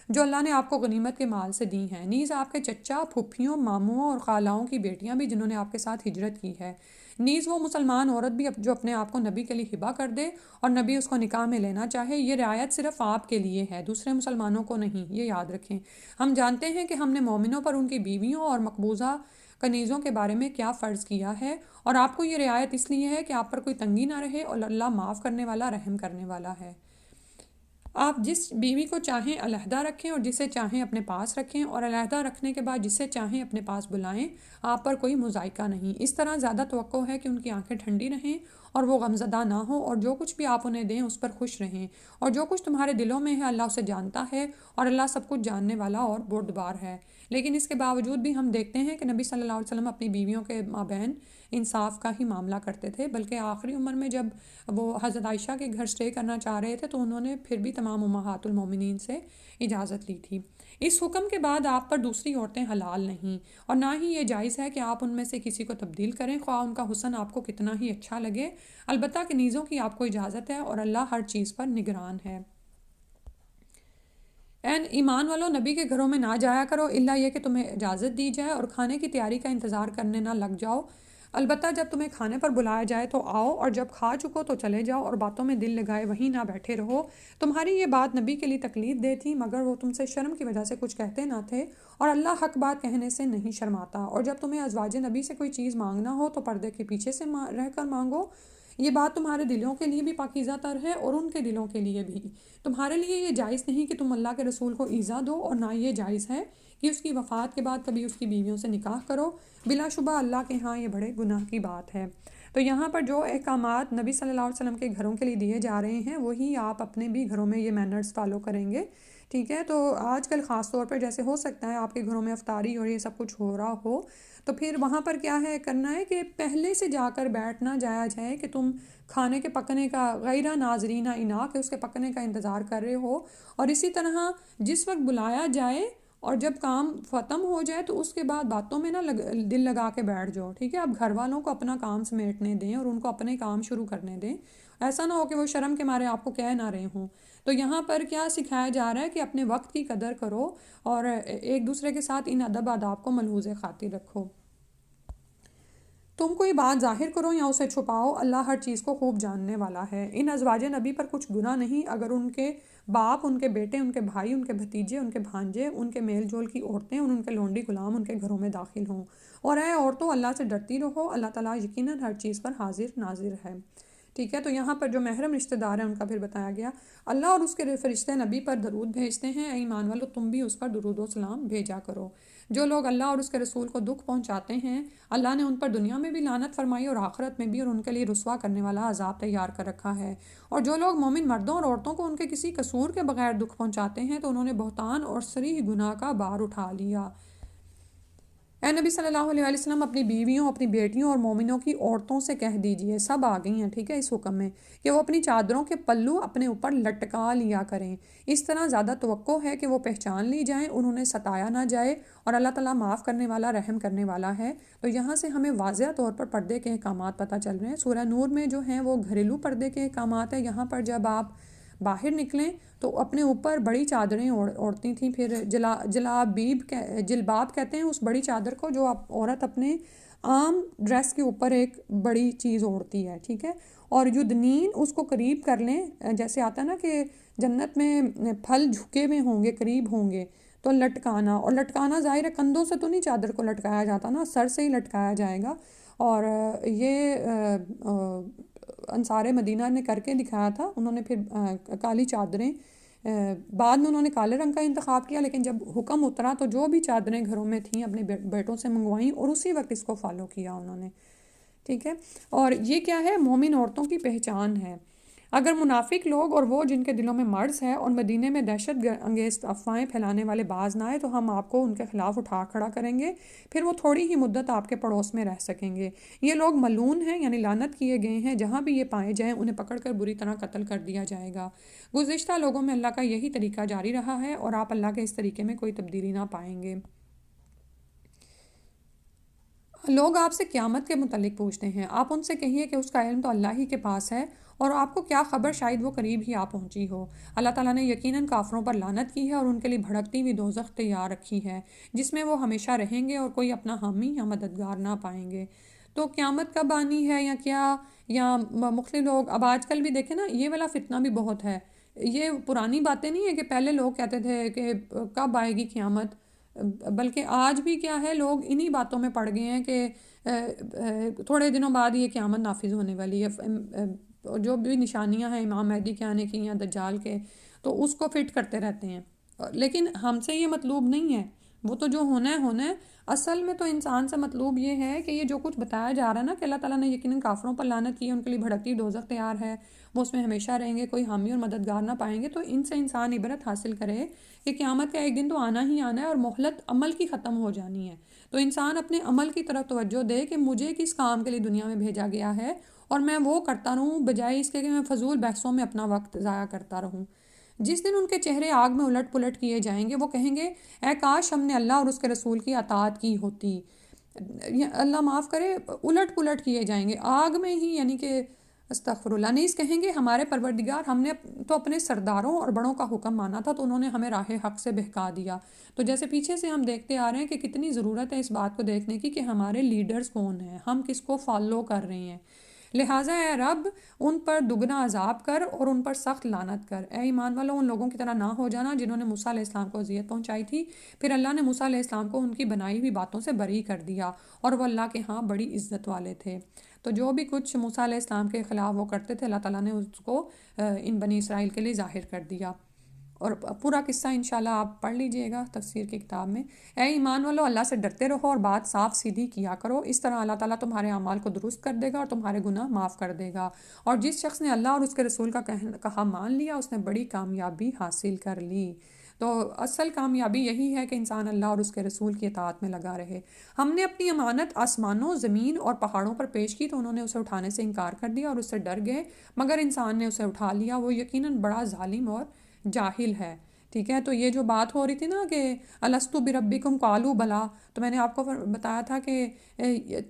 جو اللہ نے آپ کو غنیمت کے مال سے دی ہیں، نیز آپ کے چچا، پھپھیوں، ماموں اور خالاؤں کی بیٹیاں بھی جنہوں نے آپ کے ساتھ ہجرت کی ہے، نیز وہ مسلمان عورت بھی جو اپنے آپ کو نبی کے لیے ہبہ کر دے اور نبی اس کو نکاح میں لینا چاہے، یہ رعایت صرف آپ کے لیے ہے، دوسرے مسلمانوں کو نہیں، یہ یاد رکھیں۔ ہم جانتے ہیں کہ ہم نے مومنوں پر ان کی بیویوں اور مقبوضہ کنیزوں کے بارے میں کیا فرض کیا ہے، اور آپ کو یہ رعایت اس لیے ہے کہ آپ پر کوئی تنگی نہ رہے، اور اللہ معاف کرنے والا، رحم کرنے والا ہے۔ آپ جس بیوی کو چاہیں علیحدہ رکھیں اور جسے چاہیں اپنے پاس رکھیں، اور علیحدہ رکھنے کے بعد جسے چاہیں اپنے پاس بلائیں، آپ پر کوئی مضائقہ نہیں۔ اس طرح زیادہ توقع ہے کہ ان کی آنکھیں ٹھنڈی رہیں اور وہ غمزدہ نہ ہوں، اور جو کچھ بھی آپ انہیں دیں اس پر خوش رہیں، اور جو کچھ تمہارے دلوں میں ہے اللہ اسے جانتا ہے، اور اللہ سب کچھ جاننے والا اور بردبار ہے۔ لیکن اس کے باوجود بھی ہم دیکھتے ہیں کہ نبی صلی اللہ علیہ وسلم اپنی بیویوں کے مابین انصاف کا ہی معاملہ کرتے تھے، بلکہ آخری عمر میں جب وہ حضرت عائشہ کے گھر سٹے کرنا چاہ رہے تھے تو انہوں نے پھر بھی تمام امہات المومنین سے اجازت لی تھی۔ اس حکم کے بعد آپ پر دوسری عورتیں حلال نہیں، اور نہ ہی یہ جائز ہے کہ آپ ان میں سے کسی کو تبدیل کریں، خواہ ان کا حسن آپ کو کتنا ہی اچھا لگے، البتہ کنیزوں کی آپ کو اجازت ہے، اور اللہ ہر چیز پر نگران ہے۔ ایمان والو، نبی کے گھروں میں نہ جایا کرو الا یہ کہ تمہیں اجازت دی جائے، اور کھانے کی تیاری کا انتظار کرنے نہ لگ جاؤ، البتہ جب تمہیں کھانے پر بلایا جائے تو آؤ، اور جب کھا چکو تو چلے جاؤ، اور باتوں میں دل لگائے وہیں نہ بیٹھے رہو۔ تمہاری یہ بات نبی کے لیے تکلیف دہ تھی، مگر وہ تم سے شرم کی وجہ سے کچھ کہتے نہ تھے، اور اللہ حق بات کہنے سے نہیں شرماتا۔ اور جب تمہیں ازواج نبی سے کوئی چیز مانگنا ہو تو پردے کے پیچھے سے رہ کر مانگو، یہ بات تمہارے دلوں کے لیے بھی پاکیزہ تر ہے اور ان کے دلوں کے لیے بھی۔ تمہارے لیے یہ جائز نہیں کہ تم اللہ کے رسول کو ایذا دو، اور نہ یہ جائز ہے کہ اس کی وفات کے بعد کبھی اس کی بیویوں سے نکاح کرو، بلا شبہ اللہ کے ہاں یہ بڑے گناہ کی بات ہے۔ تو یہاں پر جو احکامات نبی صلی اللہ علیہ وسلم کے گھروں کے لیے دیے جا رہے ہیں وہی آپ اپنے بھی گھروں میں یہ مینرز فالو کریں گے، ٹھیک ہے۔ تو آج کل خاص طور پر جیسے ہو سکتا ہے آپ کے گھروں میں افطاری اور یہ سب کچھ ہو رہا ہو، تو پھر وہاں پر کیا ہے کرنا ہے کہ پہلے سے جا کر بیٹھنا جایا جائے کہ تم کھانے کے پکنے کا غیرہ ناظرین انا کہ اس کے پکنے کا انتظار کر رہے ہو، اور اسی طرح جس وقت بلایا جائے اور جب کام ختم ہو جائے تو اس کے بعد باتوں میں نہ دل لگا کے بیٹھ جاؤ، ٹھیک ہے۔ اب گھر والوں کو اپنا کام سمیٹنے دیں اور ان کو اپنے کام شروع کرنے دیں، ایسا نہ ہو کہ وہ شرم کے مارے آپ کو کہہ نہ رہے ہوں۔ تو یہاں پر کیا سکھایا جا رہا ہے کہ اپنے وقت کی قدر کرو اور ایک دوسرے کے ساتھ ان ادب آداب کو ملحوظ خاطر رکھو۔ تم کوئی بات ظاہر کرو یا اسے چھپاؤ، اللہ ہر چیز کو خوب جاننے والا ہے۔ ان ازواج نبی پر کچھ گناہ نہیں اگر ان کے باپ، ان کے بیٹے، ان کے بھائی، ان کے بھتیجے، ان کے بھانجے، ان کے میل جول کی عورتیں اور ان کے لونڈی غلام ان کے گھروں میں داخل ہوں۔ اور اے عورتوں، اللہ سے ڈرتی رہو، اللہ تعالیٰ یقیناً ہر چیز پر حاضر ناظر ہے۔ ٹھیک ہے، تو یہاں پر جو محرم رشتہ دار ہیں ان کا پھر بتایا گیا، اللہ اور اس کے فرشتے نبی پر درود بھیجتے ہیں، اے ایمان والو تم بھی اس پر درود و سلام بھیجا کرو۔ جو لوگ اللہ اور اس کے رسول کو دکھ پہنچاتے ہیں، اللہ نے ان پر دنیا میں بھی لعنت فرمائی اور آخرت میں بھی، اور ان کے لیے رسوا کرنے والا عذاب تیار کر رکھا ہے۔ اور جو لوگ مومن مردوں اور عورتوں کو ان کے کسی قصور کے بغیر دکھ پہنچاتے ہیں تو انہوں نے بہتان اور صریح گناہ کا بار اٹھا لیا۔ اے نبی صلی اللہ علیہ وسلم اپنی بیویوں، اپنی بیٹیوں اور مومنوں کی عورتوں سے کہہ دیجئے، سب آ گئی ہیں ٹھیک ہے اس حکم میں، کہ وہ اپنی چادروں کے پلو اپنے اوپر لٹکا لیا کریں، اس طرح زیادہ توقع ہے کہ وہ پہچان لی جائیں، انہوں نے ستایا نہ جائے، اور اللہ تعالیٰ معاف کرنے والا، رحم کرنے والا ہے۔ تو یہاں سے ہمیں واضح طور پر پردے کے احکامات پتہ چل رہے ہیں۔ سورہ نور میں جو ہیں وہ گھریلو پردے کے احکامات ہیں، یہاں پر جب آپ باہر نکلیں تو اپنے اوپر بڑی چادریں اوڑھتی تھیں، پھر جلباب کہتے ہیں اس بڑی چادر کو جو عورت اپنے عام ڈریس کے اوپر ایک بڑی چیز اوڑھتی ہے، ٹھیک ہے۔ اور یدنین اس کو قریب کر لیں، جیسے آتا ہے نا کہ جنت میں پھل جھکے ہوئے ہوں گے، قریب ہوں گے، تو لٹکانا، اور لٹکانا ظاہر ہے کندھوں سے تو نہیں چادر کو لٹکایا جاتا نا، سر سے ہی لٹکایا جائے گا۔ اور یہ انصار مدینہ نے کر کے دکھایا تھا، انہوں نے پھر کالی چادریں، بعد میں انہوں نے کالے رنگ کا انتخاب کیا، لیکن جب حکم اترا تو جو بھی چادریں گھروں میں تھیں اپنے بیٹوں سے منگوائیں اور اسی وقت اس کو فالو کیا انہوں نے، ٹھیک ہے۔ اور یہ کیا ہے؟ مومن عورتوں کی پہچان ہے۔ اگر منافق لوگ اور وہ جن کے دلوں میں مرض ہے اور مدینے میں دہشت انگیز افواہیں پھیلانے والے باز نہ آئے تو ہم آپ کو ان کے خلاف اٹھا کھڑا کریں گے، پھر وہ تھوڑی ہی مدت آپ کے پڑوس میں رہ سکیں گے۔ یہ لوگ ملعون ہیں، یعنی لعنت کیے گئے ہیں، جہاں بھی یہ پائے جائیں انہیں پکڑ کر بری طرح قتل کر دیا جائے گا۔ گزشتہ لوگوں میں اللہ کا یہی طریقہ جاری رہا ہے اور آپ اللہ کے اس طریقے میں کوئی تبدیلی نہ پائیں گے۔ لوگ آپ سے قیامت کے متعلق پوچھتے ہیں، آپ ان سے کہیے کہ اس کا علم تو اللہ ہی کے پاس ہے، اور آپ کو کیا خبر، شاید وہ قریب ہی آ پہنچی ہو۔ اللہ تعالیٰ نے یقیناً کافروں پر لعنت کی ہے اور ان کے لیے بھڑکتی ہوئی دوزخ تیار رکھی ہے، جس میں وہ ہمیشہ رہیں گے اور کوئی اپنا حامی یا مددگار نہ پائیں گے۔ تو قیامت کب آنی ہے یا کیا، یا مختلف لوگ اب آج کل بھی دیکھیں نا، یہ والا فتنہ بھی بہت ہے۔ یہ پرانی باتیں نہیں ہے کہ پہلے لوگ کہتے تھے کہ کب آئے گی قیامت، بلکہ آج بھی کیا ہے، لوگ انہی باتوں میں پڑ گئے ہیں کہ تھوڑے دنوں بعد یہ قیامت نافذ ہونے والی ہے، جو بھی نشانیاں ہیں امام مہدی کے آنے کی یا دجال کے، تو اس کو فٹ کرتے رہتے ہیں۔ لیکن ہم سے یہ مطلوب نہیں ہے، وہ تو جو ہونا ہے ہونا ہے۔ اصل میں تو انسان سے مطلوب یہ ہے کہ یہ جو کچھ بتایا جا رہا ہے نا کہ اللہ تعالیٰ نے یقیناً کافروں پر لعنت کی ہے، ان کے لیے بھڑکتی دوزخ تیار ہے، وہ اس میں ہمیشہ رہیں گے، کوئی حامی اور مددگار نہ پائیں گے، تو ان سے انسان عبرت حاصل کرے کہ قیامت کا ایک دن تو آنا ہی آنا ہے اور مہلت عمل کی ختم ہو جانی ہے۔ تو انسان اپنے عمل کی طرف توجہ دے کہ مجھے کس کام کے لیے دنیا میں بھیجا گیا ہے، اور میں وہ کرتا رہوں بجائے اس کے کہ میں فضول بحثوں میں اپنا وقت ضائع کرتا رہوں۔ جس دن ان کے چہرے آگ میں الٹ پلٹ کیے جائیں گے، وہ کہیں گے اے کاش ہم نے اللہ اور اس کے رسول کی اطاعت کی ہوتی۔ اللہ معاف کرے، الٹ پلٹ کیے جائیں گے آگ میں ہی، یعنی کہ استغفر اللہ، نیز کہیں گے ہمارے پروردگار، ہم نے تو اپنے سرداروں اور بڑوں کا حکم مانا تھا تو انہوں نے ہمیں راہ حق سے بہکا دیا۔ تو جیسے پیچھے سے ہم دیکھتے آ رہے ہیں کہ کتنی ضرورت ہے اس بات کو دیکھنے کی کہ ہمارے لیڈرز کون ہیں، ہم کس کو فالو کر رہے ہیں۔ لہٰذا اے رب ان پر دگنا عذاب کر اور ان پر سخت لعنت کر۔ اے ایمان والو، ان لوگوں کی طرح نہ ہو جانا جنہوں نے موسیٰ علیہ السلام کو اذیت پہنچائی تھی، پھر اللہ نے موسیٰ علیہ السلام کو ان کی بنائی ہوئی باتوں سے بری کر دیا، اور وہ اللہ کے ہاں بڑی عزت والے تھے۔ تو جو بھی کچھ موسیٰ علیہ السلام کے خلاف وہ کرتے تھے، اللہ تعالیٰ نے اس کو ان بنی اسرائیل کے لیے ظاہر کر دیا، اور پورا قصہ انشاءاللہ آپ پڑھ لیجئے گا تفسیر کی کتاب میں۔ اے ایمان والو، اللہ سے ڈرتے رہو اور بات صاف سیدھی کیا کرو، اس طرح اللہ تعالیٰ تمہارے اعمال کو درست کر دے گا اور تمہارے گناہ معاف کر دے گا۔ اور جس شخص نے اللہ اور اس کے رسول کا کہا مان لیا، اس نے بڑی کامیابی حاصل کر لی۔ تو اصل کامیابی یہی ہے کہ انسان اللہ اور اس کے رسول کی اطاعت میں لگا رہے۔ ہم نے اپنی امانت آسمانوں، زمین اور پہاڑوں پر پیش کی تو انہوں نے اسے اٹھانے سے انکار کر دیا اور اس سے ڈر گئے، مگر انسان نے اسے اٹھا لیا، وہ یقیناً بڑا ظالم اور جاہل ہے، ٹھیک ہے، تو یہ جو بات ہو رہی تھی نا کہ الستو بربکم قالوا بلا، تو میں نے آپ کو بتایا تھا کہ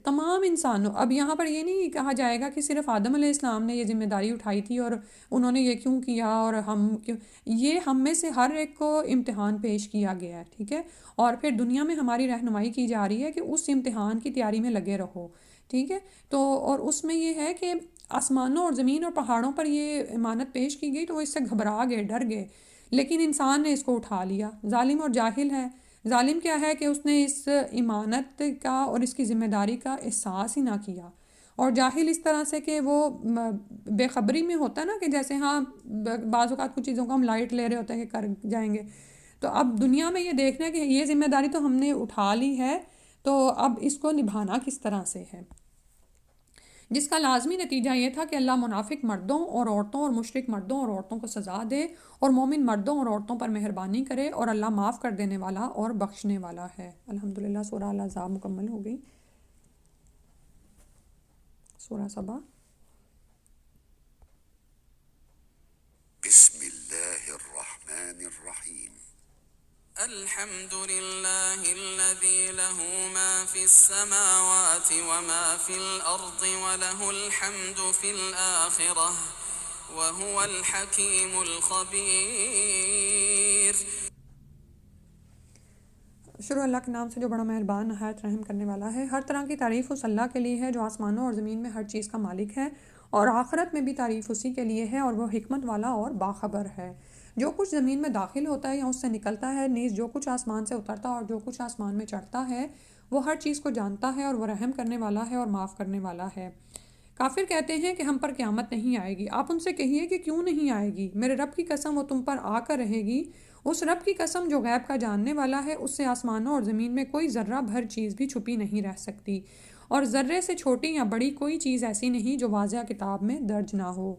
تمام انسانوں، اب یہاں پر یہ نہیں کہا جائے گا کہ صرف آدم علیہ السلام نے یہ ذمہ داری اٹھائی تھی اور انہوں نے یہ کیوں کیا اور ہم کیوں، یہ ہم میں سے ہر ایک کو امتحان پیش کیا گیا ہے، ٹھیک ہے، اور پھر دنیا میں ہماری رہنمائی کی جا رہی ہے کہ اس امتحان کی تیاری میں لگے رہو، ٹھیک ہے، تو اور اس میں یہ ہے کہ آسمانوں اور زمین اور پہاڑوں پر یہ امانت پیش کی گئی تو وہ اس سے گھبرا گئے، ڈر گئے، لیکن انسان نے اس کو اٹھا لیا، ظالم اور جاہل ہے۔ ظالم کیا ہے کہ اس نے اس امانت کا اور اس کی ذمہ داری کا احساس ہی نہ کیا، اور جاہل اس طرح سے کہ وہ بے خبری میں ہوتا ہے نا، کہ جیسے ہاں بعض اوقات کچھ چیزوں کو ہم لائٹ لے رہے ہوتے ہیں کہ کر جائیں گے، تو اب دنیا میں یہ دیکھنا ہے کہ یہ ذمہ داری تو ہم نے اٹھا لی ہے، تو اب اس کو نبھانا کس طرح سے ہے، جس کا لازمی نتیجہ یہ تھا کہ اللہ منافق مردوں اور عورتوں اور مشرک مردوں اور عورتوں کو سزا دے اور مومن مردوں اور عورتوں پر مہربانی کرے، اور اللہ معاف کر دینے والا اور بخشنے والا ہے۔ الحمدللہ سورہ الاحزاب مکمل ہو گئی۔ سورہ سبا۔ بسم اللہ الرحمن الرحیم۔ الحمد لله الذي له ما في السماوات وما في الأرض وله الحمد في الآخرة وهو الحكيم الخبير۔ شروع اللہ کے نام سے جو بڑا مہربان نہایت رحم کرنے والا ہے۔ ہر طرح کی تعریف اس اللہ کے لیے ہے جو آسمانوں اور زمین میں ہر چیز کا مالک ہے، اور آخرت میں بھی تعریف اسی کے لیے ہے، اور وہ حکمت والا اور باخبر ہے۔ جو کچھ زمین میں داخل ہوتا ہے یا اس سے نکلتا ہے، نیز جو کچھ آسمان سے اترتا ہے اور جو کچھ آسمان میں چڑھتا ہے، وہ ہر چیز کو جانتا ہے، اور وہ رحم کرنے والا ہے اور معاف کرنے والا ہے۔ کافر کہتے ہیں کہ ہم پر قیامت نہیں آئے گی، آپ ان سے کہیے کہ کیوں نہیں آئے گی، میرے رب کی قسم وہ تم پر آ کر رہے گی، اس رب کی قسم جو غیب کا جاننے والا ہے، اس سے آسمانوں اور زمین میں کوئی ذرہ بھر چیز بھی چھپی نہیں رہ سکتی، اور ذرے سے چھوٹی یا بڑی کوئی چیز ایسی نہیں جو واضح کتاب میں درج نہ ہو۔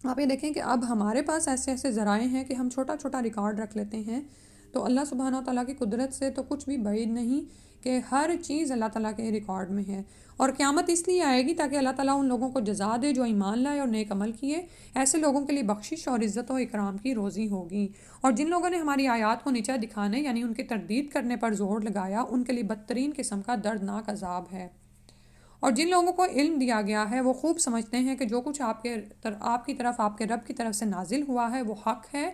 آپ یہ دیکھیں کہ اب ہمارے پاس ایسے ایسے ذرائع ہیں کہ ہم چھوٹا چھوٹا ریکارڈ رکھ لیتے ہیں، تو اللہ سبحانہ و تعالیٰ کی قدرت سے تو کچھ بھی بعید نہیں کہ ہر چیز اللہ تعالیٰ کے ریکارڈ میں ہے، اور قیامت اس لیے آئے گی تاکہ اللہ تعالیٰ ان لوگوں کو جزا دے جو ایمان لائے اور نیک عمل کیے، ایسے لوگوں کے لیے بخشش اور عزت و اکرام کی روزی ہوگی، اور جن لوگوں نے ہماری آیات کو نیچا دکھانے یعنی ان کی تردید کرنے پر زور لگایا، ان کے لیے بدترین قسم کا دردناک عذاب ہے۔ اور جن لوگوں کو علم دیا گیا ہے وہ خوب سمجھتے ہیں کہ جو کچھ آپ کی طرف آپ کے رب کی طرف سے نازل ہوا ہے وہ حق ہے،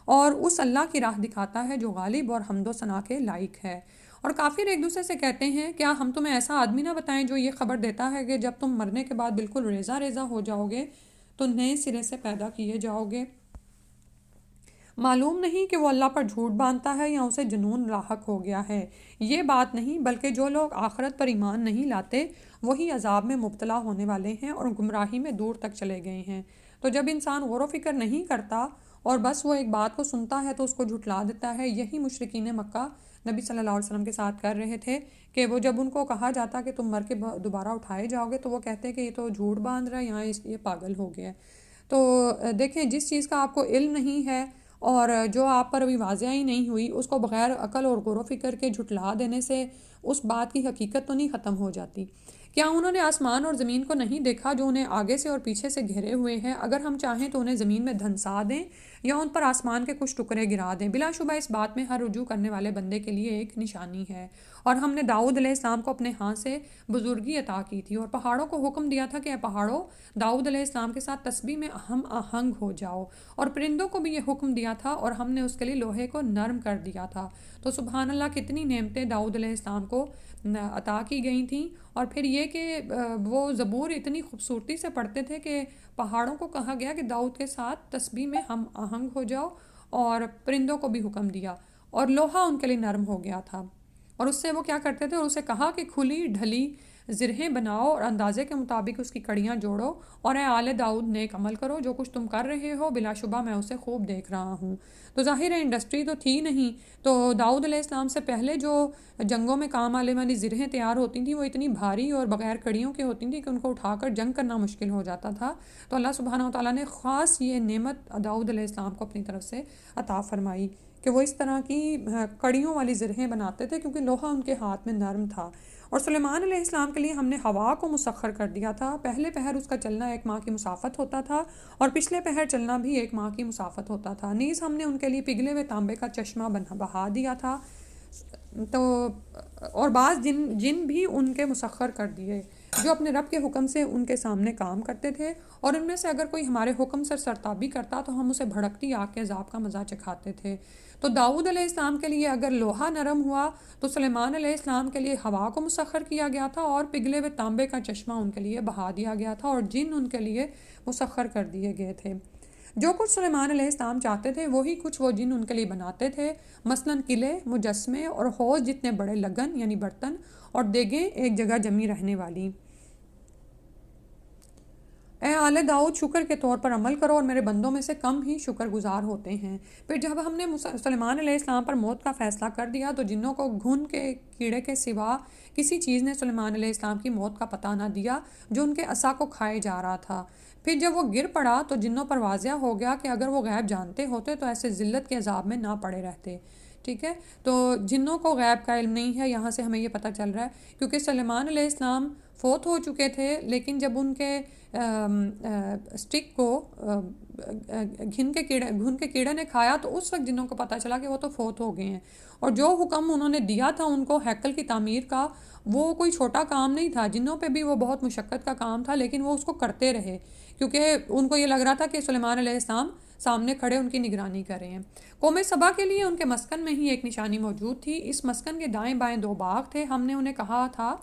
اور اس اللہ کی راہ دکھاتا ہے جو غالب اور حمد و ثنا کے لائق ہے۔ اور کافر ایک دوسرے سے کہتے ہیں کیا ہم تمہیں ایسا آدمی نہ بتائیں جو یہ خبر دیتا ہے کہ جب تم مرنے کے بعد بالکل ریزہ ریزہ ہو جاؤ گے تو نئے سرے سے پیدا کیے جاؤ گے؟ معلوم نہیں کہ وہ اللہ پر جھوٹ باندھتا ہے یا اسے جنون لاحق ہو گیا ہے۔ یہ بات نہیں بلکہ جو لوگ آخرت پر ایمان نہیں لاتے وہی عذاب میں مبتلا ہونے والے ہیں اور گمراہی میں دور تک چلے گئے ہیں۔ تو جب انسان غور و فکر نہیں کرتا اور بس وہ ایک بات کو سنتا ہے تو اس کو جھٹلا دیتا ہے، یہی مشرکین مکہ نبی صلی اللہ علیہ وسلم کے ساتھ کر رہے تھے کہ وہ جب ان کو کہا جاتا کہ تم مر کے دوبارہ اٹھائے جاؤ گے تو وہ کہتے کہ یہ تو جھوٹ باندھ رہا ہے، یہاں یہ پاگل ہو گیا ہے۔ تو دیکھیں جس چیز کا آپ کو علم نہیں ہے اور جو آپ پر ابھی واضح ہی نہیں ہوئی، اس کو بغیر عقل اور غور و فکر کے جھٹلا دینے سے اس بات کی حقیقت تو نہیں ختم ہو جاتی۔ کیا انہوں نے آسمان اور زمین کو نہیں دیکھا جو انہیں آگے سے اور پیچھے سے گھرے ہوئے ہیں؟ اگر ہم چاہیں تو انہیں زمین میں دھنسا دیں یا ان پر آسمان کے کچھ ٹکڑے گرا دیں، بلا شبہ اس بات میں ہر رجوع کرنے والے بندے کے لیے ایک نشانی ہے۔ اور ہم نے داؤد علیہ السلام کو اپنے ہاں سے بزرگی عطا کی تھی، اور پہاڑوں کو حکم دیا تھا کہ اے پہاڑوں داؤد علیہ السلام کے ساتھ تسبیح میں ہم آہنگ ہو جاؤ، اور پرندوں کو بھی یہ حکم دیا تھا اور ہم نے اس کے لیے لوہے کو نرم کر دیا تھا۔ تو سبحان اللہ کتنی نعمتیں داؤد علیہ السلام کو عطا کی گئی تھیں، اور پھر یہ کہ وہ زبور اتنی خوبصورتی سے پڑھتے تھے کہ پہاڑوں کو کہا گیا کہ داؤد کے ساتھ تسبیح میں ہم آہنگ ہو جاؤ، اور پرندوں کو بھی حکم دیا، اور لوہا ان کے لیے نرم ہو گیا تھا، اور اس سے وہ کیا کرتے تھے، اور اسے کہا کہ کھلی ڈھلی زرہیں بناؤ اور اندازے کے مطابق اس کی کڑیاں جوڑو، اور اے آل داؤد نیک عمل کرو، جو کچھ تم کر رہے ہو بلا شبہ میں اسے خوب دیکھ رہا ہوں۔ تو ظاہر ہے انڈسٹری تو تھی نہیں، تو داؤد علیہ السلام سے پہلے جو جنگوں میں کام آنے والی زرہیں تیار ہوتی تھیں وہ اتنی بھاری اور بغیر کڑیوں کے ہوتی تھیں کہ ان کو اٹھا کر جنگ کرنا مشکل ہو جاتا تھا۔ تو اللہ سبحانہ و تعالیٰ نے خاص یہ نعمت داؤد علیہ السلام کو اپنی طرف سے عطا فرمائی کہ وہ اس طرح کی کڑیوں والی زرہیں بناتے تھے کیونکہ لوہا ان کے ہاتھ میں نرم تھا۔ اور سلیمان علیہ السلام کے لیے ہم نے ہوا کو مسخر کر دیا تھا۔ پہلے پہر اس کا چلنا 1 ماہ کی مسافت ہوتا تھا اور پچھلے پہر چلنا بھی 1 ماہ کی مسافت ہوتا تھا۔ نیز ہم نے ان کے لیے پگھلے ہوئے تانبے کا چشمہ بہا دیا تھا، تو اور بعض جن بھی ان کے مسخر کر دیے جو اپنے رب کے حکم سے ان کے سامنے کام کرتے تھے، اور ان میں سے اگر کوئی ہمارے حکم سے سرتابی کرتا تو ہم اسے بھڑکتی آگ کے عذاب کا مزہ چکھاتے تھے۔ تو داؤد علیہ السلام کے لیے اگر لوہا نرم ہوا تو سلیمان علیہ السلام کے لیے ہوا کو مسخر کیا گیا تھا اور پگھلے ہوئے تانبے کا چشمہ ان کے لیے بہا دیا گیا تھا، اور جن ان کے لیے مسخر کر دیے گئے تھے۔ جو کچھ سلیمان علیہ السلام چاہتے تھے وہی کچھ وہ جن ان کے لیے بناتے تھے، مثلاً قلعے، مجسمے اور حوض جتنے بڑے لگن یعنی برتن اور دیگیں ایک جگہ جمی رہنے والی۔ اے آل داؤد، شکر کے طور پر عمل کرو، اور میرے بندوں میں سے کم ہی شکر گزار ہوتے ہیں۔ پھر جب ہم نے سلیمان علیہ السلام پر موت کا فیصلہ کر دیا تو جنوں کو گھن کے کیڑے کے سوا کسی چیز نے سلیمان علیہ السلام کی موت کا پتہ نہ دیا جو ان کے عصا کو کھائے جا رہا تھا۔ پھر جب وہ گر پڑا تو جنوں پر واضح ہو گیا کہ اگر وہ غیب جانتے ہوتے تو ایسے ذلت کے عذاب میں نہ پڑے رہتے۔ ٹھیک ہے، تو جنوں کو غیب کا علم نہیں ہے، یہاں سے ہمیں یہ پتہ چل رہا ہے کیونکہ سلیمان علیہ السلام فوت ہو چکے تھے، لیکن جب ان کے اسٹک کو گھن کے کیڑے نے کھایا تو اس وقت جنوں کو پتہ چلا کہ وہ تو فوت ہو گئے ہیں، اور جو حکم انہوں نے دیا تھا ان کو ہیکل کی تعمیر کا وہ کوئی چھوٹا کام نہیں تھا۔ جنوں پہ بھی وہ بہت مشقت کا کام تھا، لیکن وہ اس کو کرتے رہے کیونکہ ان کو یہ لگ رہا تھا کہ سلیمان علیہ السلام سامنے کھڑے ان کی نگرانی کر رہے ہیں۔ قوم سبا کے لیے ان کے مسکن میں ہی ایک نشانی موجود تھی۔ اس مسکن کے دائیں بائیں 2 باغ تھے۔ ہم نے انہیں کہا تھا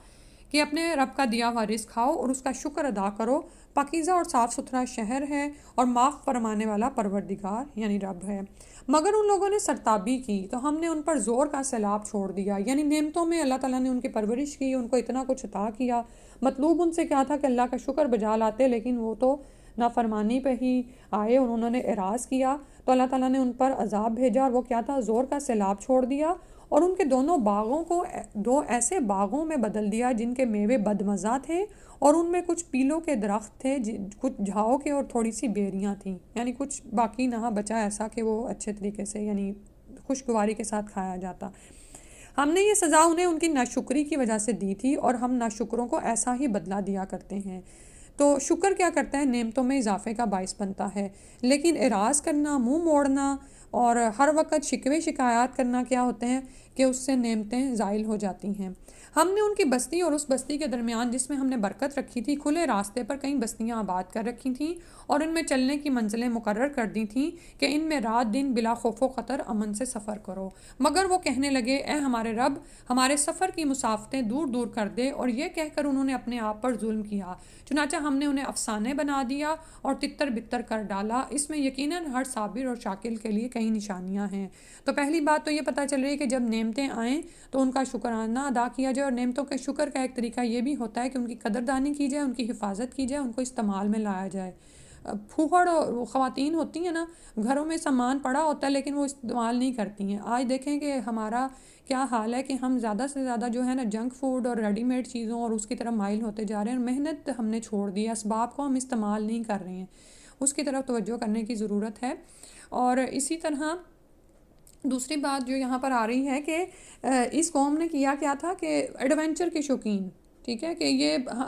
کہ اپنے رب کا دیا ہوا رزق کھاؤ اور اس کا شکر ادا کرو، پاکیزہ اور صاف ستھرا شہر ہے اور معاف فرمانے والا پروردگار یعنی رب ہے۔ مگر ان لوگوں نے سرتابی کی تو ہم نے ان پر زور کا سیلاب چھوڑ دیا، یعنی نعمتوں میں اللہ تعالیٰ نے ان کی پرورش کی، ان کو اتنا کچھ عطا کیا۔ مطلوب ان سے کیا تھا کہ اللہ کا شکر بجا لاتے، لیکن وہ تو نافرمانی پہ ہی آئے اور انہوں نے اعراض کیا، تو اللہ تعالیٰ نے ان پر عذاب بھیجا، اور وہ کیا تھا، زور کا سیلاب چھوڑ دیا، اور ان کے دونوں باغوں کو 2 ایسے باغوں میں بدل دیا جن کے میوے بدمزہ تھے، اور ان میں کچھ پیلوں کے درخت تھے، کچھ جھاؤ کے، اور تھوڑی سی بیریاں تھیں، یعنی کچھ باقی نہ بچا ایسا کہ وہ اچھے طریقے سے یعنی خوشگواری کے ساتھ کھایا جاتا۔ ہم نے یہ سزا انہیں ان کی ناشکری کی وجہ سے دی تھی، اور ہم ناشکروں کو ایسا ہی بدلہ دیا کرتے ہیں۔ تو شکر کیا کرتا ہے، نعمتوں میں اضافے کا باعث بنتا ہے، لیکن اعراض کرنا، منہ موڑنا اور ہر وقت شکوے شکایات کرنا کیا ہوتے ہیں کہ اس سے نعمتیں زائل ہو جاتی ہیں۔ ہم نے ان کی بستی اور اس بستی کے درمیان جس میں ہم نے برکت رکھی تھی کھلے راستے پر کئی بستیاں آباد کر رکھی تھیں، اور ان میں چلنے کی منزلیں مقرر کر دی تھیں کہ ان میں رات دن بلا خوف و خطر امن سے سفر کرو۔ مگر وہ کہنے لگے، اے ہمارے رب، ہمارے سفر کی مسافتیں دور دور کر دے، اور یہ کہہ کر انہوں نے اپنے آپ پر ظلم کیا، چنانچہ ہم نے انہیں افسانے بنا دیا اور تتر بتر کر ڈالا۔ اس میں یقیناً ہر صابر اور شاکر کے لیے کئی نشانیاں ہیں۔ تو پہلی بات تو یہ پتہ چل رہی ہے کہ جب نعمتیں آئیں تو ان کا شکرانہ ادا کیا جائے، اور نعمتوں کے شکر کا ایک طریقہ یہ بھی ہوتا ہے کہ ان کی قدردانی کی جائے، ان کی حفاظت کی جائے، ان کو استعمال میں لایا جائے۔ پھوپھڑ خواتین ہوتی ہیں نا، گھروں میں سامان پڑا ہوتا ہے لیکن وہ استعمال نہیں کرتی ہیں۔ آج دیکھیں کہ ہمارا کیا حال ہے کہ ہم زیادہ سے زیادہ جو ہے نا جنک فوڈ اور ریڈی میڈ چیزوں اور اس کی طرف مائل ہوتے جا رہے ہیں، اور محنت ہم نے چھوڑ دی ہے، اسباب کو ہم استعمال نہیں کر رہے ہیں، اس کی طرف توجہ کرنے کی ضرورت ہے۔ اور اسی طرح دوسری بات جو یہاں پر آ رہی ہے کہ اس قوم نے کیا تھا کہ ایڈونچر کے شوقین، ٹھیک ہے، کہ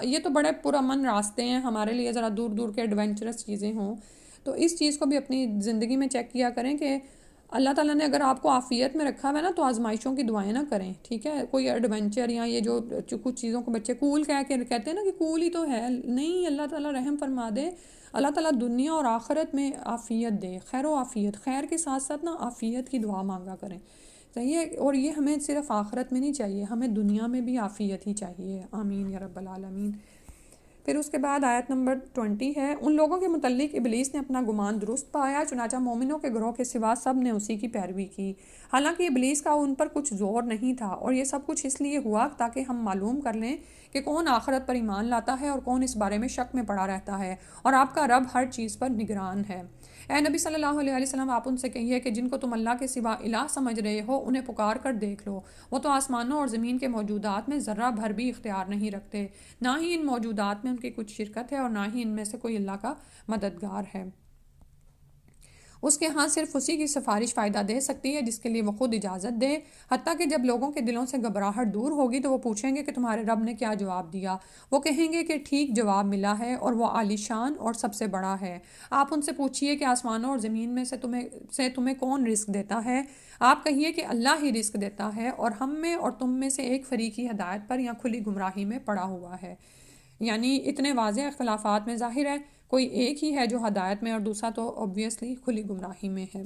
یہ تو بڑے پرامن راستے ہیں، ہمارے لیے ذرا دور دور کے ایڈونچرس چیزیں ہوں، تو اس چیز کو بھی اپنی زندگی میں چیک کیا کریں کہ اللہ تعالیٰ نے اگر آپ کو عافیت میں رکھا ہوا ہے نا تو آزمائشوں کی دعائیں نہ کریں، ٹھیک ہے۔ کوئی ایڈونچر یا یہ جو کچھ چیزوں کو بچے کول کہتے ہیں نا کہ کول ہی تو ہے، نہیں، اللہ تعالیٰ رحم فرما دے، اللہ تعالیٰ دنیا اور آخرت میں عافیت دے، خیر و عافیت، خیر کے ساتھ ساتھ نا عافیت کی دعا مانگا کریں، صحیح ہے، اور یہ ہمیں صرف آخرت میں نہیں چاہیے، ہمیں دنیا میں بھی عافیت ہی چاہیے، آمین یا رب العالمین۔ پھر اس کے بعد آیت نمبر 20 ہے، ان لوگوں کے متعلق ابلیس نے اپنا گمان درست پایا، چنانچہ مومنوں کے گروہ کے سوا سب نے اسی کی پیروی کی، حالانکہ ابلیس کا ان پر کچھ زور نہیں تھا، اور یہ سب کچھ اس لیے ہوا تاکہ ہم معلوم کر لیں کہ کون آخرت پر ایمان لاتا ہے اور کون اس بارے میں شک میں پڑا رہتا ہے، اور آپ کا رب ہر چیز پر نگران ہے۔ اے نبی صلی اللہ علیہ وسلم، آپ ان سے کہیے کہ جن کو تم اللہ کے سوا الہ سمجھ رہے ہو انہیں پکار کر دیکھ لو، وہ تو آسمانوں اور زمین کے موجودات میں ذرہ بھر بھی اختیار نہیں رکھتے، نہ ہی ان موجودات میں ان کی کچھ شرکت ہے اور نہ ہی ان میں سے کوئی اللہ کا مددگار ہے۔ اس کے ہاں صرف اسی کی سفارش فائدہ دے سکتی ہے جس کے لیے وہ خود اجازت دے، حتیٰ کہ جب لوگوں کے دلوں سے گھبراہٹ دور ہوگی تو وہ پوچھیں گے کہ تمہارے رب نے کیا جواب دیا، وہ کہیں گے کہ ٹھیک جواب ملا ہے اور وہ عالی شان اور سب سے بڑا ہے۔ آپ ان سے پوچھئے کہ آسمانوں اور زمین میں سے تمہیں کون رزق دیتا ہے؟ آپ کہیے کہ اللہ ہی رزق دیتا ہے، اور ہم میں اور تم میں سے ایک فریقی ہدایت پر یا کھلی گمراہی میں پڑا ہوا ہے۔ یعنی اتنے واضح اختلافات میں ظاہر ہے کوئی ایک ہی ہے جو ہدایت میں، اور دوسرا تو obviously کھلی گمراہی میں ہے۔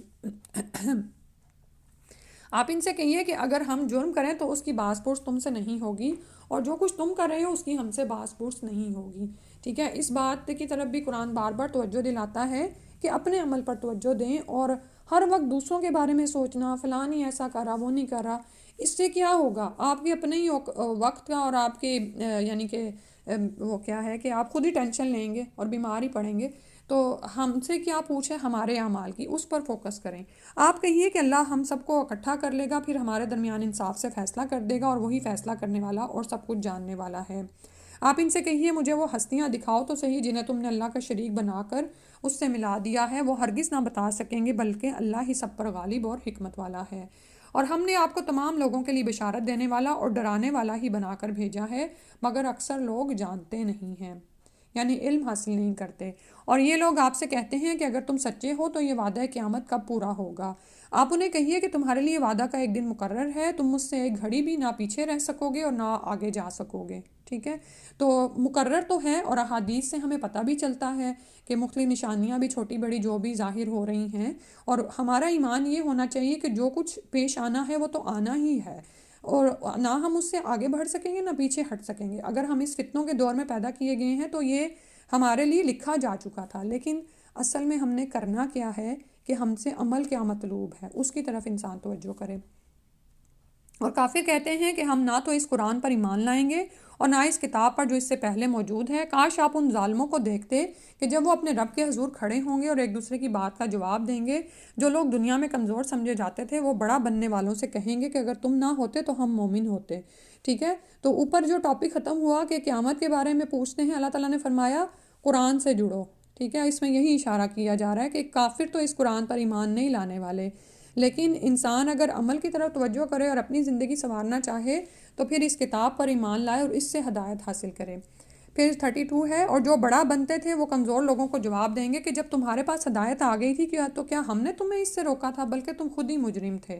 آپ ان سے کہیے کہ اگر ہم جرم کریں تو اس کی باز پرس تم سے نہیں ہوگی، اور جو کچھ تم کر رہے ہو اس کی ہم سے باز پرس نہیں ہوگی۔ ٹھیک ہے، اس بات کی طرف بھی قرآن بار بار توجہ دلاتا ہے کہ اپنے عمل پر توجہ دیں، اور ہر وقت دوسروں کے بارے میں سوچنا فلاں نہیں ایسا کر رہا وہ نہیں کر رہا، اس سے کیا ہوگا؟ آپ کے اپنے ہی وقت کا اور آپ کے یعنی کہ وہ کیا ہے کہ آپ خود ہی ٹینشن لیں گے اور بیمار ہی پڑیں گے۔ تو ہم سے کیا پوچھے ہمارے اعمال کی، اس پر فوکس کریں۔ آپ کہیے کہ اللہ ہم سب کو اکٹھا کر لے گا، پھر ہمارے درمیان انصاف سے فیصلہ کر دے گا، اور وہی فیصلہ کرنے والا اور سب کچھ جاننے والا ہے۔ آپ ان سے کہیے مجھے وہ ہستیاں دکھاؤ تو صحیح جنہیں تم نے اللہ کا شریک بنا کر اس سے ملا دیا ہے، وہ ہرگز نہ بتا سکیں گے، بلکہ اللہ ہی سب پر غالب اور حکمت والا ہے۔ اور ہم نے آپ کو تمام لوگوں کے لیے بشارت دینے والا اور ڈرانے والا ہی بنا کر بھیجا ہے، مگر اکثر لوگ جانتے نہیں ہیں، یعنی علم حاصل نہیں کرتے۔ اور یہ لوگ آپ سے کہتے ہیں کہ اگر تم سچے ہو تو یہ وعدہ قیامت کب پورا ہوگا؟ آپ انہیں کہیے کہ تمہارے لیے وعدہ کا ایک دن مقرر ہے، تم مجھ سے ایک گھڑی بھی نہ پیچھے رہ سکو گے اور نہ آگے جا سکو گے۔ ٹھیک ہے، تو مقرر تو ہے، اور احادیث سے ہمیں پتہ بھی چلتا ہے کہ مختلف نشانیاں بھی چھوٹی بڑی جو بھی ظاہر ہو رہی ہیں، اور ہمارا ایمان یہ ہونا چاہیے کہ جو کچھ پیش آنا ہے وہ تو آنا ہی ہے، اور نہ ہم اس سے آگے بڑھ سکیں گے نہ پیچھے ہٹ سکیں گے۔ اگر ہم اس فتنوں کے دور میں پیدا کیے گئے ہیں تو یہ ہمارے لیے لکھا جا چکا تھا، لیکن اصل میں ہم نے کرنا کیا ہے کہ ہم سے عمل کیا مطلوب ہے، اس کی طرف انسان توجہ کرے۔ اور کافر کہتے ہیں کہ ہم نہ تو اس قرآن پر ایمان لائیں گے اور نہ اس کتاب پر جو اس سے پہلے موجود ہے۔ کاش آپ ان ظالموں کو دیکھتے کہ جب وہ اپنے رب کے حضور کھڑے ہوں گے اور ایک دوسرے کی بات کا جواب دیں گے، جو لوگ دنیا میں کمزور سمجھے جاتے تھے وہ بڑا بننے والوں سے کہیں گے کہ اگر تم نہ ہوتے تو ہم مومن ہوتے۔ ٹھیک ہے، تو اوپر جو ٹاپک ختم ہوا کہ قیامت کے بارے میں پوچھتے ہیں، اللہ تعالیٰ نے فرمایا قرآن سے جڑو۔ ٹھیک ہے، اس میں یہی اشارہ کیا جا رہا ہے کہ کافر تو اس قرآن پر ایمان نہیں لانے والے، لیکن انسان اگر عمل کی طرف توجہ کرے اور اپنی زندگی سنوارنا چاہے تو پھر اس کتاب پر ایمان لائے اور اس سے ہدایت حاصل کرے۔ پھر 32 ہے، اور جو بڑا بنتے تھے وہ کمزور لوگوں کو جواب دیں گے کہ جب تمہارے پاس ہدایت آ گئی تھی تو کیا ہم نے تمہیں اس سے روکا تھا، بلکہ تم خود ہی مجرم تھے۔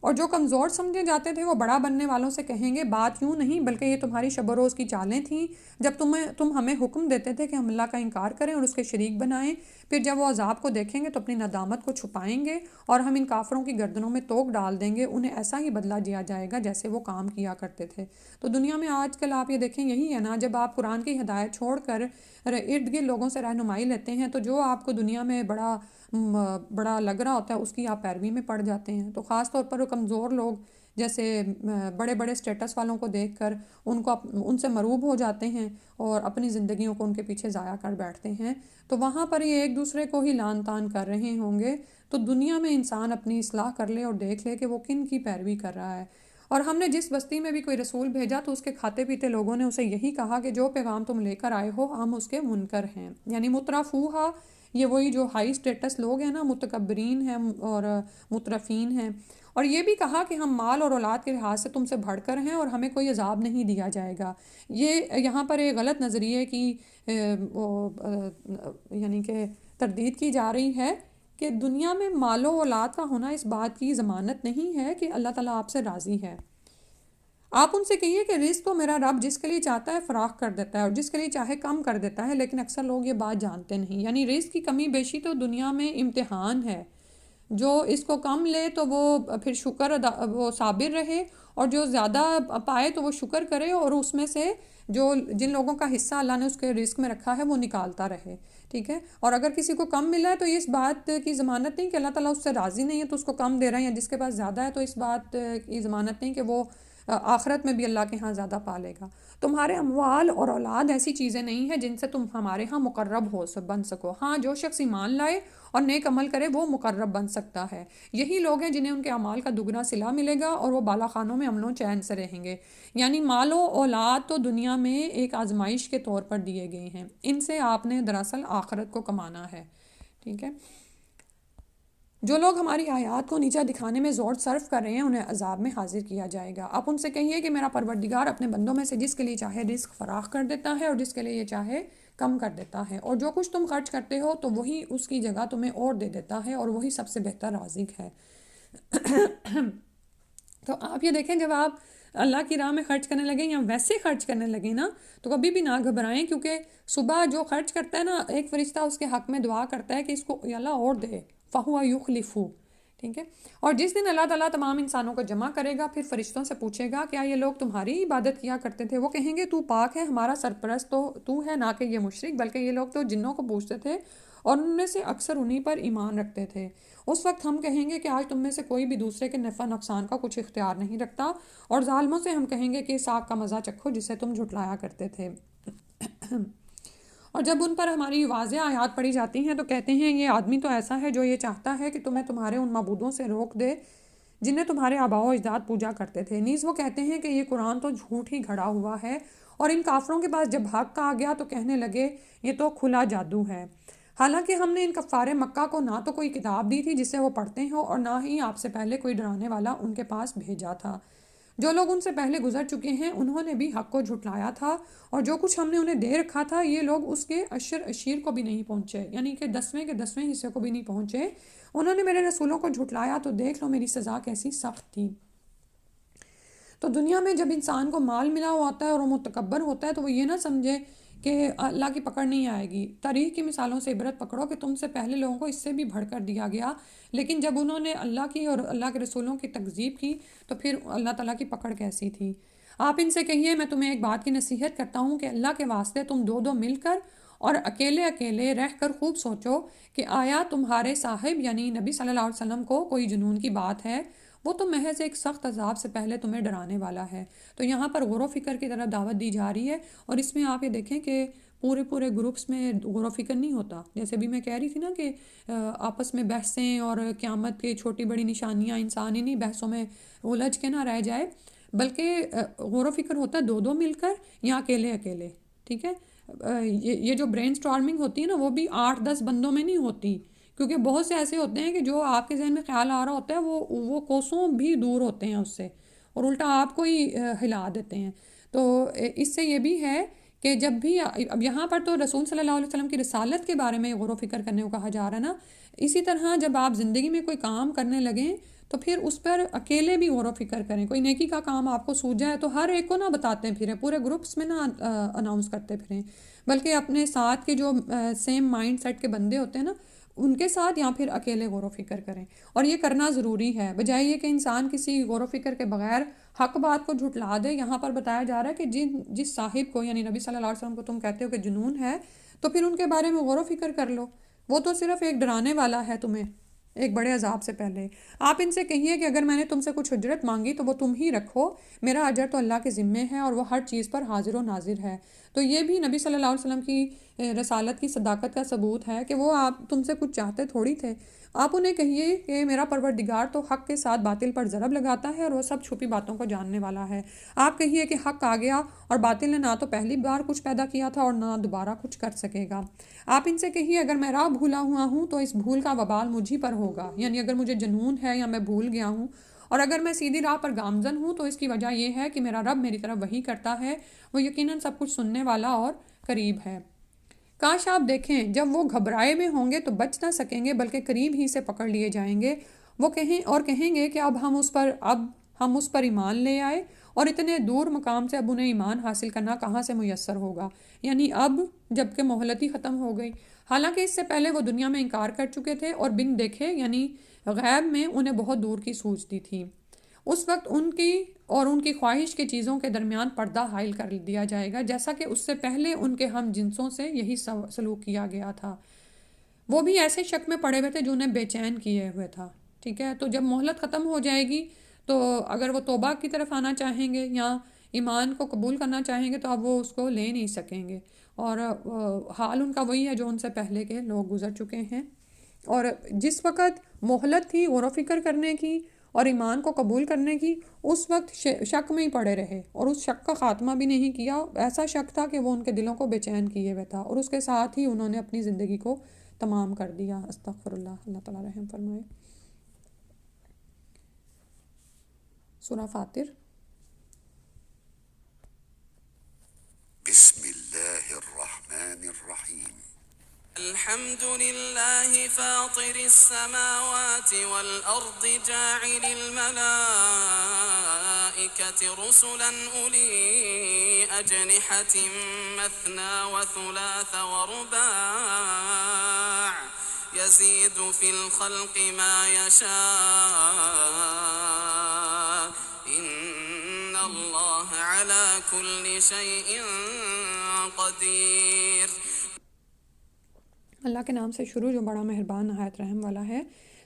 اور جو کمزور سمجھے جاتے تھے وہ بڑا بننے والوں سے کہیں گے بات یوں نہیں، بلکہ یہ تمہاری شب و روز کی چالیں تھیں، جب تم ہمیں حکم دیتے تھے کہ ہم اللہ کا انکار کریں اور اس کے شریک بنائیں، پھر جب وہ عذاب کو دیکھیں گے تو اپنی ندامت کو چھپائیں گے اور ہم ان کافروں کی گردنوں میں توق ڈال دیں گے، انہیں ایسا ہی بدلہ دیا جائے گا جیسے وہ کام کیا کرتے تھے۔ تو دنیا میں آج کل آپ یہ دیکھیں یہی ہے نا، جب آپ قرآن کی ہدایت چھوڑ کر ارد گرد لوگوں سے رہنمائی لیتے ہیں تو جو آپ کو دنیا میں بڑا لگ رہا ہوتا ہے اس کی آپ پیروی میں پڑ جاتے ہیں۔ تو خاص طور پر وہ کمزور لوگ جیسے بڑے بڑے سٹیٹس والوں کو دیکھ کر ان سے مروب ہو جاتے ہیں اور اپنی زندگیوں کو ان کے پیچھے ضائع کر بیٹھتے ہیں، تو وہاں پر یہ ایک دوسرے کو ہی لعن طعن کر رہے ہوں گے۔ تو دنیا میں انسان اپنی اصلاح کر لے اور دیکھ لے کہ وہ کن کی پیروی کر رہا ہے۔ اور ہم نے جس بستی میں بھی کوئی رسول بھیجا تو اس کے کھاتے پیتے لوگوں نے اسے یہی کہا کہ جو پیغام تم لے کر آئے ہو ہم اس کے منکر ہیں، یعنی مترفوہا، یہ وہی جو ہائی سٹیٹس لوگ ہیں نا، متکبرین ہیں اور مترفین ہیں۔ اور یہ بھی کہا کہ ہم مال اور اولاد کے لحاظ سے تم سے بڑھ کر ہیں اور ہمیں کوئی عذاب نہیں دیا جائے گا۔ یہ یہاں پر ایک غلط نظریے کی یعنی کہ تردید کی جا رہی ہے کہ دنیا میں مال و اولاد کا ہونا اس بات کی ضمانت نہیں ہے کہ اللہ تعالیٰ آپ سے راضی ہے۔ آپ ان سے کہیے کہ رزق تو میرا رب جس کے لیے چاہتا ہے فراخ کر دیتا ہے اور جس کے لیے چاہے کم کر دیتا ہے، لیکن اکثر لوگ یہ بات جانتے نہیں۔ یعنی رزق کی کمی بیشی تو دنیا میں امتحان ہے، جو اس کو کم لے تو وہ پھر وہ صابر رہے، اور جو زیادہ پائے تو وہ شکر کرے اور اس میں سے جن لوگوں کا حصہ اللہ نے اس کے رزق میں رکھا ہے وہ نکالتا رہے۔ ٹھیک ہے، اور اگر کسی کو کم ملا ہے تو یہ اس بات کی ضمانت نہیں کہ اللہ تعالیٰ اس سے راضی نہیں ہے تو اس کو کم دے رہا ہے، یا جس کے پاس زیادہ ہے تو اس بات کی ضمانت نہیں کہ وہ آخرت میں بھی اللہ کے ہاں زیادہ پالے گا۔ تمہارے اموال اور اولاد ایسی چیزیں نہیں ہیں جن سے تم ہمارے ہاں مقرب بن سکو۔ ہاں، جو شخص ایمان لائے اور نیک عمل کرے وہ مقرب بن سکتا ہے۔ یہی لوگ ہیں جنہیں ان کے اعمال کا دگنا صلہ ملے گا اور وہ بالا خانوں میں امن و چین سے رہیں گے۔ یعنی مال و اولاد تو دنیا میں ایک آزمائش کے طور پر دیے گئے ہیں، ان سے آپ نے دراصل آخرت کو کمانا ہے۔ ٹھیک ہے، جو لوگ ہماری آیات کو نیچا دکھانے میں زور صرف کر رہے ہیں انہیں عذاب میں حاضر کیا جائے گا۔ آپ ان سے کہیے کہ میرا پروردگار اپنے بندوں میں سے جس کے لیے چاہے رزق فراخ کر دیتا ہے اور جس کے لیے یہ چاہے کم کر دیتا ہے، اور جو کچھ تم خرچ کرتے ہو تو وہی اس کی جگہ تمہیں اور دے دیتا ہے، اور وہی سب سے بہتر رازق ہے۔ تو آپ یہ دیکھیں، جب آپ اللہ کی راہ میں خرچ کرنے لگیں یا ویسے خرچ کرنے لگیں نا، تو کبھی بھی نہ گھبرائیں، کیونکہ صبح جو خرچ کرتا ہے نا، ایک فرشتہ اس کے حق میں دعا کرتا ہے کہ اس کو اللہ اور دے، فَهُوَ يُخْلِفُ، ٹھیک ہے۔ اور جس دن اللہ تعالیٰ تمام انسانوں کو جمع کرے گا، پھر فرشتوں سے پوچھے گا کیا یہ لوگ تمہاری عبادت کیا کرتے تھے؟ وہ کہیں گے تو پاک ہے، ہمارا سرپرست تو ہے، نہ کہ یہ مشرک، بلکہ یہ لوگ تو جنوں کو پوچھتے تھے اور ان میں سے اکثر انہی پر ایمان رکھتے تھے۔ اس وقت ہم کہیں گے کہ آج تم میں سے کوئی بھی دوسرے کے نفع نقصان کا کچھ اختیار نہیں رکھتا، اور ظالموں سے ہم کہیں گے کہ اس آگ کا مزہ چکھو جسے تم جھٹلایا کرتے تھے۔ اور جب ان پر ہماری واضح آیات پڑھی جاتی ہیں تو کہتے ہیں یہ آدمی تو ایسا ہے جو یہ چاہتا ہے کہ تمہیں تمہارے ان معبودوں سے روک دے جنہیں تمہارے آباء و اجداد پوجا کرتے تھے۔ نیز وہ کہتے ہیں کہ یہ قرآن تو جھوٹ ہی گھڑا ہوا ہے، اور ان کافروں کے پاس جب حق آ گیا تو کہنے لگے یہ تو کھلا جادو ہے۔ حالانکہ ہم نے ان کفار مکہ کو نہ تو کوئی کتاب دی تھی جسے وہ پڑھتے ہوں، اور نہ ہی آپ سے پہلے کوئی ڈرانے والا ان کے پاس بھیجا تھا۔ جو لوگ ان سے پہلے گزر چکے ہیں انہوں نے بھی حق کو جھٹلایا تھا، اور جو کچھ ہم نے انہیں دے رکھا تھا یہ لوگ اس کے عشیر کو بھی نہیں پہنچے، یعنی کہ 10ویں کے 10ویں حصے کو بھی نہیں پہنچے۔ انہوں نے میرے رسولوں کو جھٹلایا تو دیکھ لو میری سزا کیسی سخت تھی۔ تو دنیا میں جب انسان کو مال ملا ہوا ہوتا ہے اور وہ متکبر ہوتا ہے تو وہ یہ نہ سمجھے کہ اللہ کی پکڑ نہیں آئے گی۔ تاریخ کی مثالوں سے عبرت پکڑو کہ تم سے پہلے لوگوں کو اس سے بھی بڑھ کر دیا گیا، لیکن جب انہوں نے اللہ کی اور اللہ کے رسولوں کی تکذیب کی تو پھر اللہ تعالیٰ کی پکڑ کیسی تھی۔ آپ ان سے کہیے میں تمہیں ایک بات کی نصیحت کرتا ہوں کہ اللہ کے واسطے تم دو دو مل کر اور اکیلے اکیلے رہ کر خوب سوچو کہ آیا تمہارے صاحب یعنی نبی صلی اللہ علیہ وسلم کو کوئی جنون کی بات ہے؟ وہ تو محض ایک سخت عذاب سے پہلے تمہیں ڈرانے والا ہے۔ تو یہاں پر غور و فکر کی طرف دعوت دی جا رہی ہے، اور اس میں آپ یہ دیکھیں کہ پورے گروپس میں غور و فکر نہیں ہوتا۔ جیسے بھی میں کہہ رہی تھی نا کہ آپس میں بحثیں اور قیامت کی چھوٹی بڑی نشانیاں انسان انہی بحثوں میں الجھ کے نہ رہ جائے، بلکہ غور و فکر ہوتا ہے دو دو مل کر یا اکیلے اکیلے، ٹھیک ہے۔ یہ جو برین سٹارمنگ ہوتی ہے نا وہ بھی 8-10 بندوں میں نہیں ہوتی، کیونکہ بہت سے ایسے ہوتے ہیں کہ جو آپ کے ذہن میں خیال آ رہا ہوتا ہے وہ کوسوں بھی دور ہوتے ہیں اس سے، اور الٹا آپ کو ہی ہلا دیتے ہیں۔ تو اس سے یہ بھی ہے کہ جب بھی اب یہاں پر تو رسول صلی اللہ علیہ وسلم کی رسالت کے بارے میں غور و فکر کرنے کو کہا جا رہا ہے نا، اسی طرح جب آپ زندگی میں کوئی کام کرنے لگیں تو پھر اس پر اکیلے بھی غور و فکر کریں۔ کوئی نیکی کا کام آپ کو سوچ جائے تو ہر ایک کو نہ بتاتے پھریں، پورے گروپس میں نہ اناؤنس کرتے پھریں، بلکہ اپنے ساتھ کے جو سیم مائنڈ سیٹ کے بندے ہوتے ہیں نا ان کے ساتھ یا پھر اکیلے غور و فکر کریں، اور یہ کرنا ضروری ہے، بجائے یہ کہ انسان کسی غور و فکر کے بغیر حق بات کو جھٹلا دے۔ یہاں پر بتایا جا رہا ہے کہ جس صاحب کو یعنی نبی صلی اللہ علیہ وسلم کو تم کہتے ہو کہ جنون ہے، تو پھر ان کے بارے میں غور و فکر کر لو، وہ تو صرف ایک ڈرانے والا ہے تمہیں ایک بڑے عذاب سے پہلے۔ آپ ان سے کہیے کہ اگر میں نے تم سے کچھ اجرت مانگی تو وہ تم ہی رکھو، میرا اجر تو اللہ کے ذمے ہے اور وہ ہر چیز پر حاضر و ناظر ہے۔ تو یہ بھی نبی صلی اللہ علیہ وسلم کی رسالت کی صداقت کا ثبوت ہے کہ وہ آپ تم سے کچھ چاہتے تھوڑی تھے۔ آپ انہیں کہیے کہ میرا پروردگار تو حق کے ساتھ باطل پر ضرب لگاتا ہے اور وہ سب چھپی باتوں کو جاننے والا ہے۔ آپ کہیے کہ حق آ گیا اور باطل نے نہ تو پہلی بار کچھ پیدا کیا تھا اور نہ دوبارہ کچھ کر سکے گا۔ آپ ان سے کہیے اگر میں راہ بھولا ہوا ہوں تو اس بھول کا وبال مجھی پر ہوگا، یعنی اگر مجھے جنون ہے یا میں بھول گیا ہوں، اور اگر میں سیدھی راہ پر گامزن ہوں تو اس کی وجہ یہ ہے کہ میرا رب میری طرف وحی کرتا ہے، وہ یقیناً سب کچھ سننے والا اور قریب ہے۔ کاش آپ دیکھیں جب وہ گھبرائے میں ہوں گے تو بچ نہ سکیں گے بلکہ قریب ہی سے پکڑ لیے جائیں گے۔ وہ کہیں گے کہ اب ہم اس پر ایمان لے آئے، اور اتنے دور مقام سے اب انہیں ایمان حاصل کرنا کہاں سے میسر ہوگا، یعنی اب جب کہ مہلت ہی ختم ہو گئی۔ حالانکہ اس سے پہلے وہ دنیا میں انکار کر چکے تھے اور بن دیکھے یعنی غیب میں انہیں بہت دور کی سوچتی تھی۔ اس وقت ان کی خواہش کی چیزوں کے درمیان پردہ حائل کر دیا جائے گا، جیسا کہ اس سے پہلے ان کے ہم جنسوں سے یہی سلوک کیا گیا تھا۔ وہ بھی ایسے شک میں پڑے ہوئے تھے جو انہیں بے چین کیے ہوئے تھا، ٹھیک ہے۔ تو جب مہلت ختم ہو جائے گی تو اگر وہ توبہ کی طرف آنا چاہیں گے یا ایمان کو قبول کرنا چاہیں گے تو اب وہ اس کو لے نہیں سکیں گے، اور حال ان کا وہی ہے جو ان سے پہلے کے لوگ گزر چکے ہیں۔ اور جس وقت مہلت تھی غور و فکر کرنے کی اور ایمان کو قبول کرنے کی، اس وقت شک میں ہی پڑے رہے اور اس شک کا خاتمہ بھی نہیں کیا۔ ایسا شک تھا کہ وہ ان کے دلوں کو بے چین کیے ہوئے تھا، اور اس کے ساتھ ہی انہوں نے اپنی زندگی کو تمام کر دیا۔ استغفر اللہ، اللہ تعالیٰ رحم فرمائے۔ سورہ فاطر۔ بسم الله الرحمن الرحيم الحمد لله فاطر السماوات والأرض جاعل الملائكة رسلا أولي أجنحة مثنى وثلاث ورباع يزيد في الخلق ما يشاء إن الله على كل شيء قدير۔ اللہ کے نام سے شروع جو بڑا مہربان نہایت رحم والا ہے۔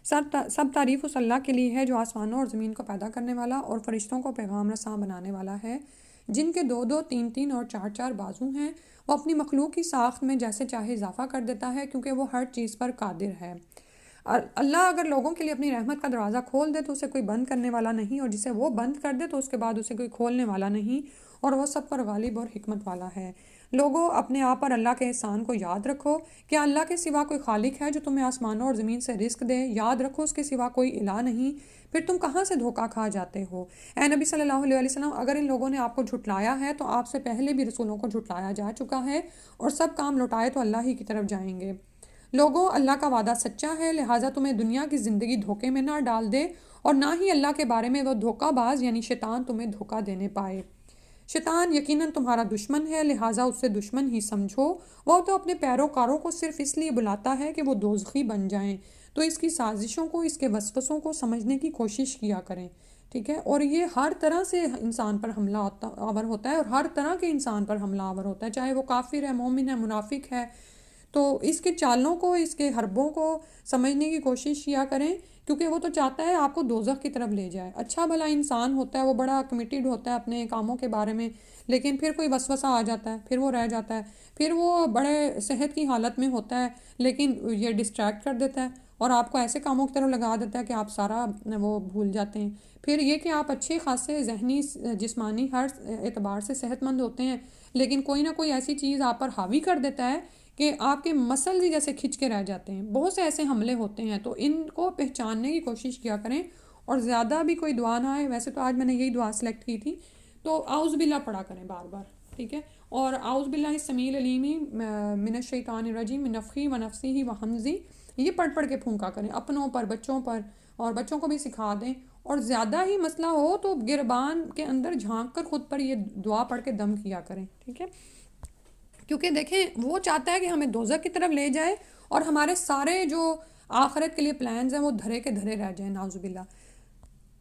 سب تعریف اس اللہ کے لیے ہے جو آسمانوں اور زمین کو پیدا کرنے والا اور فرشتوں کو پیغام رساں بنانے والا ہے، جن کے 2 3 3 اور 4 4 بازو ہیں۔ وہ اپنی مخلوق کی ساخت میں جیسے چاہے اضافہ کر دیتا ہے کیونکہ وہ ہر چیز پر قادر ہے۔ اللہ اگر لوگوں کے لیے اپنی رحمت کا دروازہ کھول دے تو اسے کوئی بند کرنے والا نہیں، اور جسے وہ بند کر دے تو اس کے بعد اسے کوئی کھولنے والا نہیں، اور وہ سب پر غالب اور حکمت والا ہے۔ لوگوں، اپنے آپ پر اللہ کے احسان کو یاد رکھو۔ کیا اللہ کے سوا کوئی خالق ہے جو تمہیں آسمانوں اور زمین سے رزق دے؟ یاد رکھو اس کے سوا کوئی الہ نہیں، پھر تم کہاں سے دھوکہ کھا جاتے ہو؟ اے نبی صلی اللہ علیہ وسلم، اگر ان لوگوں نے آپ کو جھٹلایا ہے تو آپ سے پہلے بھی رسولوں کو جھٹلایا جا چکا ہے، اور سب کام لوٹائے تو اللہ ہی کی طرف جائیں گے۔ لوگوں، اللہ کا وعدہ سچا ہے، لہٰذا تمہیں دنیا کی زندگی دھوکے میں نہ ڈال دے، اور نہ ہی اللہ کے بارے میں وہ دھوکہ باز یعنی شیطان تمہیں دھوکہ دینے پائے۔ شیطان یقیناً تمہارا دشمن ہے، لہٰذا اسے دشمن ہی سمجھو۔ وہ تو اپنے پیروکاروں کو صرف اس لیے بلاتا ہے کہ وہ دوزخی بن جائیں، تو اس کی سازشوں کو، اس کے وسوسوں کو سمجھنے کی کوشش کیا کریں، ٹھیک ہے؟ اور یہ ہر طرح سے انسان پر حملہ آور ہوتا ہے، اور ہر طرح کے انسان پر حملہ آور ہوتا ہے، چاہے وہ کافر ہے، مومن ہے، منافق ہے۔ تو اس کے چالوں کو، اس کے حربوں کو سمجھنے کی کوشش کیا کریں، کیونکہ وہ تو چاہتا ہے آپ کو دوزخ کی طرف لے جائے۔ اچھا بھلا انسان ہوتا ہے، وہ بڑا کمیٹیڈ ہوتا ہے اپنے کاموں کے بارے میں، لیکن پھر کوئی وسوسہ آ جاتا ہے، پھر وہ رہ جاتا ہے، پھر وہ بڑے صحت کی حالت میں ہوتا ہے، لیکن یہ ڈسٹریکٹ کر دیتا ہے اور آپ کو ایسے کاموں کی طرف لگا دیتا ہے کہ آپ سارا وہ بھول جاتے ہیں۔ پھر یہ کہ آپ اچھے خاصے ذہنی، جسمانی، ہر اعتبار سے صحت مند ہوتے ہیں، لیکن کوئی نہ کوئی ایسی چیز آپ پر حاوی کر دیتا ہے کہ آپ کے مسل ہی جیسے کھنچ کے رہ جاتے ہیں۔ بہت سے ایسے حملے ہوتے ہیں، تو ان کو پہچاننے کی کوشش کیا کریں، اور زیادہ بھی کوئی دعا نہ آئے۔ ویسے تو آج میں نے یہی دعا سلیکٹ کی تھی، تو اعوذ باللہ پڑھا کریں بار بار، ٹھیک ہے؟ اور اعوذ باللہ السمیع العلیم من الشیطان الرجیم من نفخہ ونفثہ وہمزہ، یہ پڑھ کے پھونکا کریں اپنوں پر، بچوں پر، اور بچوں کو بھی سکھا دیں۔ اور زیادہ ہی مسئلہ ہو تو گربان کے اندر جھانک کر خود پر یہ دعا پڑھ کے دم کیا کریں، ٹھیک ہے؟ کیونکہ دیکھیں وہ چاہتا ہے کہ ہمیں دوزخ کی طرف لے جائے، اور ہمارے سارے جو آخرت کے لیے پلانز ہیں وہ دھرے کے دھرے رہ جائیں، نعوذ باللہ۔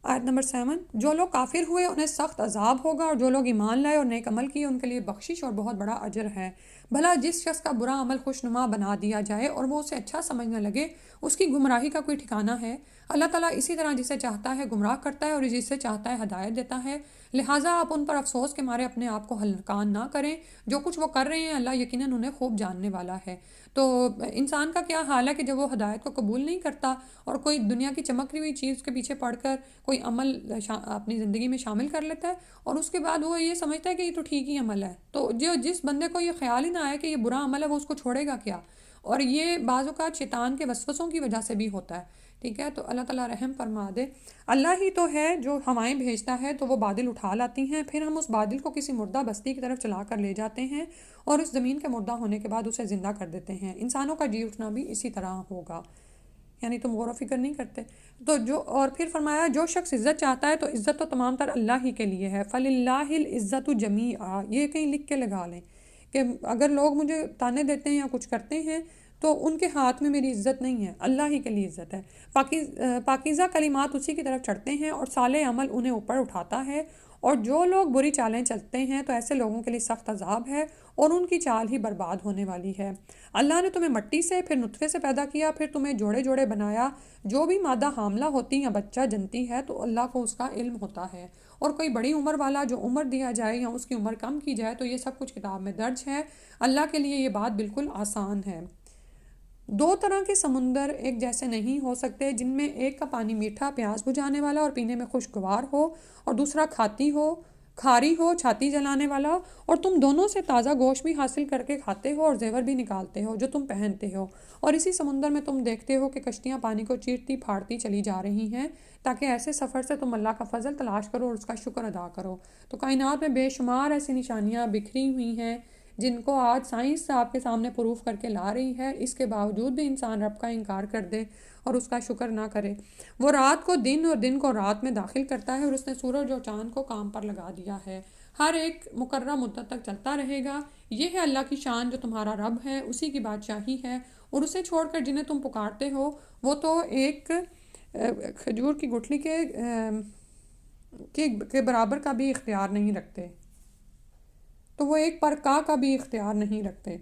آیت نمبر 7، جو لوگ کافر ہوئے انہیں سخت عذاب ہوگا، اور جو لوگ ایمان لائے اور نیک عمل کیے ان کے لیے بخشش اور بہت بڑا اجر ہے۔ بھلا جس شخص کا برا عمل خوشنما بنا دیا جائے اور وہ اسے اچھا سمجھنے لگے، اس کی گمراہی کا کوئی ٹھکانہ ہے؟ اللہ تعالیٰ اسی طرح جسے چاہتا ہے گمراہ کرتا ہے اور جسے چاہتا ہے ہدایت دیتا ہے، لہٰذا آپ ان پر افسوس کے مارے اپنے آپ کو ہلکان نہ کریں۔ جو کچھ وہ کر رہے ہیں اللہ یقیناً انہیں خوب جاننے والا ہے۔ تو انسان کا کیا حال ہے کہ جب وہ ہدایت کو قبول نہیں کرتا اور کوئی دنیا کی چمک رہی ہوئی چیز کے پیچھے پڑھ کر کوئی عمل اپنی زندگی میں شامل کر لیتا ہے، اور اس کے بعد وہ یہ سمجھتا ہے کہ یہ تو ٹھیک ہی عمل ہے، تو جس بندے کو یہ خیال ہی نہ آئے کہ یہ برا عمل ہے وہ اس کو چھوڑے گا کیا؟ اور یہ بعض اوقات شیطان کے وسوسوں کی وجہ سے بھی ہوتا ہے، ٹھیک ہے؟ تو اللہ تعالیٰ رحم فرما دے۔ اللہ ہی تو ہے جو ہوائیں بھیجتا ہے تو وہ بادل اٹھا لاتی ہیں، پھر ہم اس بادل کو کسی مردہ بستی کی طرف چلا کر لے جاتے ہیں، اور اس زمین کے مردہ ہونے کے بعد اسے زندہ کر دیتے ہیں۔ انسانوں کا جی اٹھنا بھی اسی طرح ہوگا، یعنی تم غور و فکر نہیں کرتے۔ تو اور پھر فرمایا جو شخص عزت چاہتا ہے تو عزت تو تمام تر اللہ ہی کے لیے ہے۔ فَلِلَّهِ الْعِزَّةُ جَمِيعًا، یہ کہیں لکھ کے لگا لیں کہ اگر لوگ مجھے تانے دیتے ہیں یا کچھ کرتے ہیں تو ان کے ہاتھ میں میری عزت نہیں ہے، اللہ ہی کے لیے عزت ہے۔ پاکیزہ کلمات اسی کی طرف چڑھتے ہیں اور صالح عمل انہیں اوپر اٹھاتا ہے، اور جو لوگ بری چالیں چلتے ہیں تو ایسے لوگوں کے لیے سخت عذاب ہے، اور ان کی چال ہی برباد ہونے والی ہے۔ اللہ نے تمہیں مٹی سے، پھر نطفے سے پیدا کیا، پھر تمہیں جوڑے جوڑے بنایا۔ جو بھی مادہ حاملہ ہوتی یا بچہ جنتی ہے تو اللہ کو اس کا علم ہوتا ہے، اور کوئی بڑی عمر والا جو عمر دیا جائے یا اس کی عمر کم کی جائے تو یہ سب کچھ کتاب میں درج ہے۔ اللہ کے لیے یہ بات بالکل آسان ہے۔ 2 طرح کے سمندر ایک جیسے نہیں ہو سکتے، جن میں ایک کا پانی میٹھا، پیاس بجھانے والا اور پینے میں خوشگوار ہو، اور دوسرا کھاری ہو، چھاتی جلانے والا، اور تم دونوں سے تازہ گوشت بھی حاصل کر کے کھاتے ہو اور زیور بھی نکالتے ہو جو تم پہنتے ہو، اور اسی سمندر میں تم دیکھتے ہو کہ کشتیاں پانی کو چیرتی پھاڑتی چلی جا رہی ہیں تاکہ ایسے سفر سے تم اللہ کا فضل تلاش کرو اور اس کا شکر ادا کرو۔ تو کائنات میں بے شمار ایسی نشانیاں بکھری ہوئی ہیں جن کو آج سائنس آپ کے سامنے پروف کر کے لا رہی ہے، اس کے باوجود بھی انسان رب کا انکار کر دے اور اس کا شکر نہ کرے۔ وہ رات کو دن اور دن کو رات میں داخل کرتا ہے، اور اس نے سورج اور چاند کو کام پر لگا دیا ہے، ہر ایک مقررہ مدت تک چلتا رہے گا۔ یہ ہے اللہ کی شان جو تمہارا رب ہے، اسی کی بادشاہی ہے، اور اسے چھوڑ کر جنہیں تم پکارتے ہو وہ تو ایک کھجور کی گٹھلی کے برابر کا بھی اختیار نہیں رکھتے، تو وہ ایک پرکا کا بھی اختیار نہیں رکھتے۔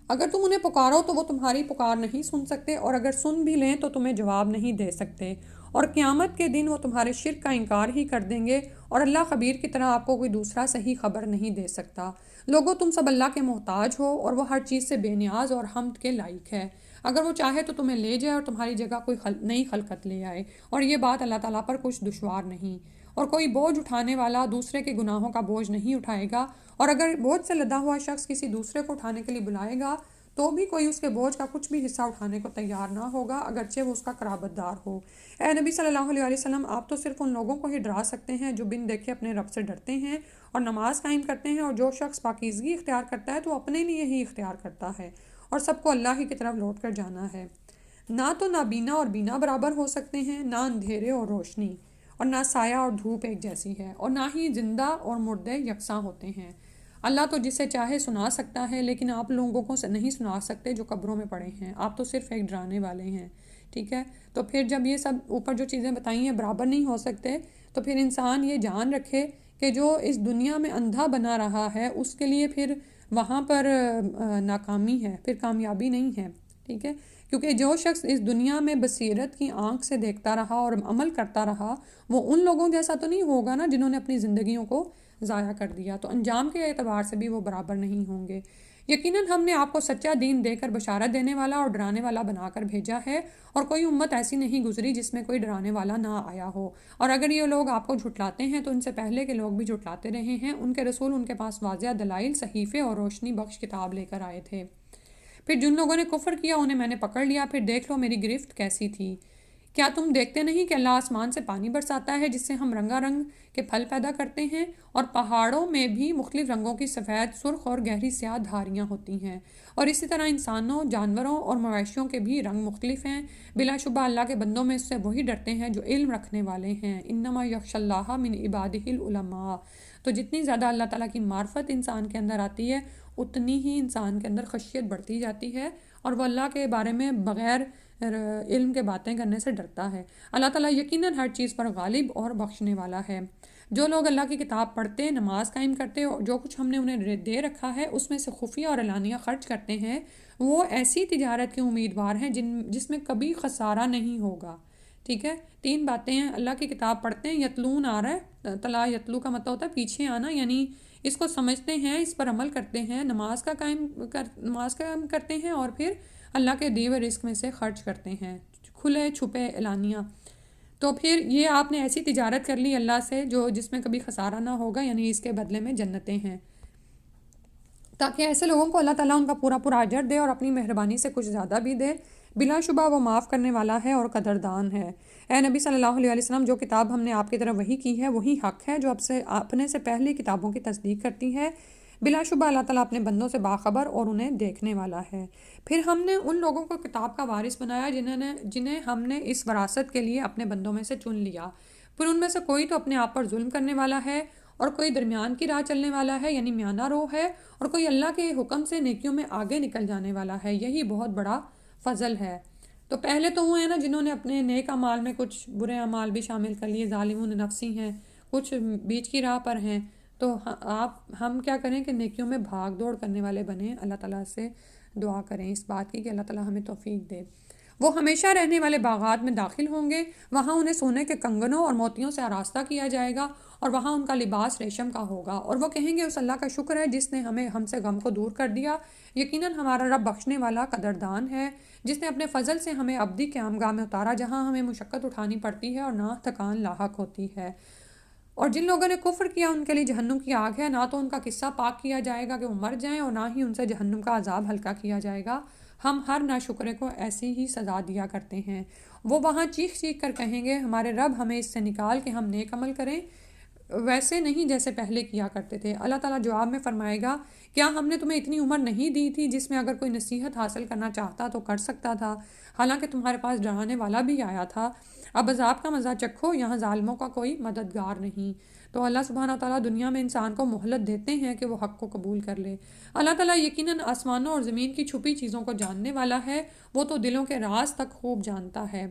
اگر تم انہیں پکارو تو وہ تمہاری پکار نہیں سن سکتے، اور اگر سن بھی لیں تو تمہیں جواب نہیں دے سکتے، اور قیامت کے دن وہ تمہارے شرک کا انکار ہی کر دیں گے، اور اللہ خبیر کی طرح آپ کو کوئی دوسرا صحیح خبر نہیں دے سکتا۔ لوگوں تم سب اللہ کے محتاج ہو، اور وہ ہر چیز سے بے نیاز اور حمد کے لائق ہے۔ اگر وہ چاہے تو تمہیں لے جائے اور تمہاری جگہ کوئی نئی خلقت لے آئے، اور یہ بات اللہ تعالیٰ پر کچھ دشوار نہیں۔ اور کوئی بوجھ اٹھانے والا دوسرے کے گناہوں کا بوجھ نہیں اٹھائے گا، اور اگر بوجھ سے لدا ہوا شخص کسی دوسرے کو اٹھانے کے لیے بلائے گا تو بھی کوئی اس کے بوجھ کا کچھ بھی حصہ اٹھانے کو تیار نہ ہوگا، اگرچہ وہ اس کا قرابت دار ہو۔ اے نبی صلی اللہ علیہ وسلم، آپ تو صرف ان لوگوں کو ہی ڈرا سکتے ہیں جو بن دیکھے اپنے رب سے ڈرتے ہیں اور نماز قائم کرتے ہیں، اور جو شخص پاکیزگی اختیار کرتا ہے تو اپنے لیے ہی اختیار کرتا ہے، اور سب کو اللہ ہی کی طرف لوٹ کر جانا ہے۔ نہ تو نابینا اور بینا برابر ہو سکتے ہیں، نہ اندھیرے اور روشنی، اور نہ سایہ اور دھوپ ایک جیسی ہے، اور نہ ہی زندہ اور مردے یکساں ہوتے ہیں۔ اللہ تو جسے چاہے سنا سکتا ہے، لیکن آپ لوگوں کو نہیں سنا سکتے جو قبروں میں پڑے ہیں، آپ تو صرف ایک ڈرانے والے ہیں، ٹھیک ہے؟ تو پھر جب یہ سب اوپر جو چیزیں بتائی ہیں برابر نہیں ہو سکتے، تو پھر انسان یہ جان رکھے کہ جو اس دنیا میں اندھا بنا رہا ہے اس کے لیے پھر وہاں پر ناکامی ہے، پھر کامیابی نہیں ہے، ٹھیک ہے؟ کیونکہ جو شخص اس دنیا میں بصیرت کی آنکھ سے دیکھتا رہا اور عمل کرتا رہا، وہ ان لوگوں جیسا تو نہیں ہوگا نا جنہوں نے اپنی زندگیوں کو ضائع کر دیا، تو انجام کے اعتبار سے بھی وہ برابر نہیں ہوں گے۔ یقیناً ہم نے آپ کو سچا دین دے کر بشارت دینے والا اور ڈرانے والا بنا کر بھیجا ہے، اور کوئی امت ایسی نہیں گزری جس میں کوئی ڈرانے والا نہ آیا ہو، اور اگر یہ لوگ آپ کو جھٹلاتے ہیں تو ان سے پہلے کے لوگ بھی جھٹلاتے رہے ہیں، ان کے رسول ان کے پاس واضح دلائل، صحیفے اور روشنی بخش کتاب لے کر آئے تھے۔ پھر جن لوگوں نے کفر کیا انہیں میں نے پکڑ لیا، پھر دیکھ لو میری گرفت کیسی تھی۔ کیا تم دیکھتے نہیں کہ اللہ آسمان سے پانی برساتا ہے جس سے ہم رنگا رنگ کے پھل پیدا کرتے ہیں، اور پہاڑوں میں بھی مختلف رنگوں کی سفید، سرخ اور گہری سیاہ دھاریاں ہوتی ہیں، اور اسی طرح انسانوں، جانوروں اور مویشیوں کے بھی رنگ مختلف ہیں۔ بلا شبہ اللہ کے بندوں میں اس سے وہی ڈرتے ہیں جو علم رکھنے والے ہیں۔ انما یخشی اللہ من عبادہ العلماء۔ تو جتنی زیادہ اللہ تعالیٰ کی معرفت انسان کے اندر آتی ہے اتنی ہی انسان کے اندر خشیت بڑھتی جاتی ہے، اور وہ اللہ کے بارے میں بغیر علم کے باتیں کرنے سے ڈرتا ہے۔ اللہ تعالیٰ یقیناً ہر چیز پر غالب اور بخشنے والا ہے۔ جو لوگ اللہ کی کتاب پڑھتے، نماز قائم کرتے اور جو کچھ ہم نے انہیں دے رکھا ہے اس میں سے خفیہ اور اعلانیہ خرچ کرتے ہیں، وہ ایسی تجارت کے امیدوار ہیں جس میں کبھی خسارہ نہیں ہوگا، ٹھیک ہے؟ 3 باتیں ہیں، اللہ کی کتاب پڑھتے ہیں، یتلون آ رہا ہے، تلا یتلو کا مطلب ہوتا ہے پیچھے آنا، یعنی اس کو سمجھتے ہیں، اس پر عمل کرتے ہیں، نماز قائم کرتے ہیں، اور پھر اللہ کے دیے ہوئے رزق میں سے خرچ کرتے ہیں، کھلے چھپے اعلانیہ۔ تو پھر یہ آپ نے ایسی تجارت کر لی اللہ سے جس میں کبھی خسارہ نہ ہوگا، یعنی اس کے بدلے میں جنتیں ہیں، تاکہ ایسے لوگوں کو اللہ تعالیٰ ان کا پورا اجر دے اور اپنی مہربانی سے کچھ زیادہ بھی دے۔ بلا شبہ وہ معاف کرنے والا ہے اور قدردان ہے۔ اے نبی صلی اللہ علیہ وسلم، جو کتاب ہم نے آپ کی طرف وحی کی ہے وہی حق ہے جو اپنے سے پہلی کتابوں کی تصدیق کرتی ہے۔ بلا شبہ اللہ تعالیٰ اپنے بندوں سے باخبر اور انہیں دیکھنے والا ہے۔ پھر ہم نے ان لوگوں کو کتاب کا وارث بنایا جنہیں ہم نے اس وراثت کے لیے اپنے بندوں میں سے چن لیا۔ پھر ان میں سے کوئی تو اپنے آپ پر ظلم کرنے والا ہے، اور کوئی درمیان کی راہ چلنے والا ہے، یعنی میانہ رو ہے، اور کوئی اللہ کے حکم سے نیکیوں میں آگے نکل جانے والا ہے۔ یہی بہت بڑا فضل ہے۔ تو پہلے تو وہ ہیں نا جنہوں نے اپنے نیک اعمال میں کچھ برے اعمال بھی شامل کر لیے، ظالمون نفسی ہیں، کچھ بیچ کی راہ پر ہیں۔ تو ہم کیا کریں کہ نیکیوں میں بھاگ دوڑ کرنے والے بنیں، اللہ تعالیٰ سے دعا کریں اس بات کی کہ اللہ تعالیٰ ہمیں توفیق دے۔ وہ ہمیشہ رہنے والے باغات میں داخل ہوں گے، وہاں انہیں سونے کے کنگنوں اور موتیوں سے آراستہ کیا جائے گا، اور وہاں ان کا لباس ریشم کا ہوگا، اور وہ کہیں گے اس اللہ کا شکر ہے جس نے ہم سے غم کو دور کر دیا۔ یقیناً ہمارا رب بخشنے والا قدردان ہے، جس نے اپنے فضل سے ہمیں ابدی قیامگاہ میں اتارا جہاں ہمیں مشقت اٹھانی پڑتی ہے اور نہ تھکان لاحق ہوتی ہے۔ اور جن لوگوں نے کفر کیا ان کے لیے جہنم کی آگ ہے، نہ تو ان کا قصہ پاک کیا جائے گا کہ وہ مر جائیں، اور نہ ہی ان سے جہنم کا عذاب ہلکا کیا جائے گا۔ ہم ہر ناشکرے کو ایسی ہی سزا دیا کرتے ہیں۔ وہ وہاں چیخ چیخ کر کہیں گے ہمارے رب ہمیں اس سے نکال کہ ہم نیک عمل کریں، ویسے نہیں جیسے پہلے کیا کرتے تھے۔ اللہ تعالیٰ جواب میں فرمائے گا کیا ہم نے تمہیں اتنی عمر نہیں دی تھی جس میں اگر کوئی نصیحت حاصل کرنا چاہتا تو کر سکتا تھا، حالانکہ تمہارے پاس ڈرانے والا بھی آیا تھا۔ اب عذاب کا مزہ چکھو، یہاں ظالموں کا کوئی مددگار نہیں۔ تو اللہ سبحانہ تعالیٰ دنیا میں انسان کو مہلت دیتے ہیں کہ وہ حق کو قبول کر لے۔ اللہ تعالیٰ یقیناً آسمانوں اور زمین کی چھپی چیزوں کو جاننے والا ہے، وہ تو دلوں کے راز تک خوب جانتا ہے۔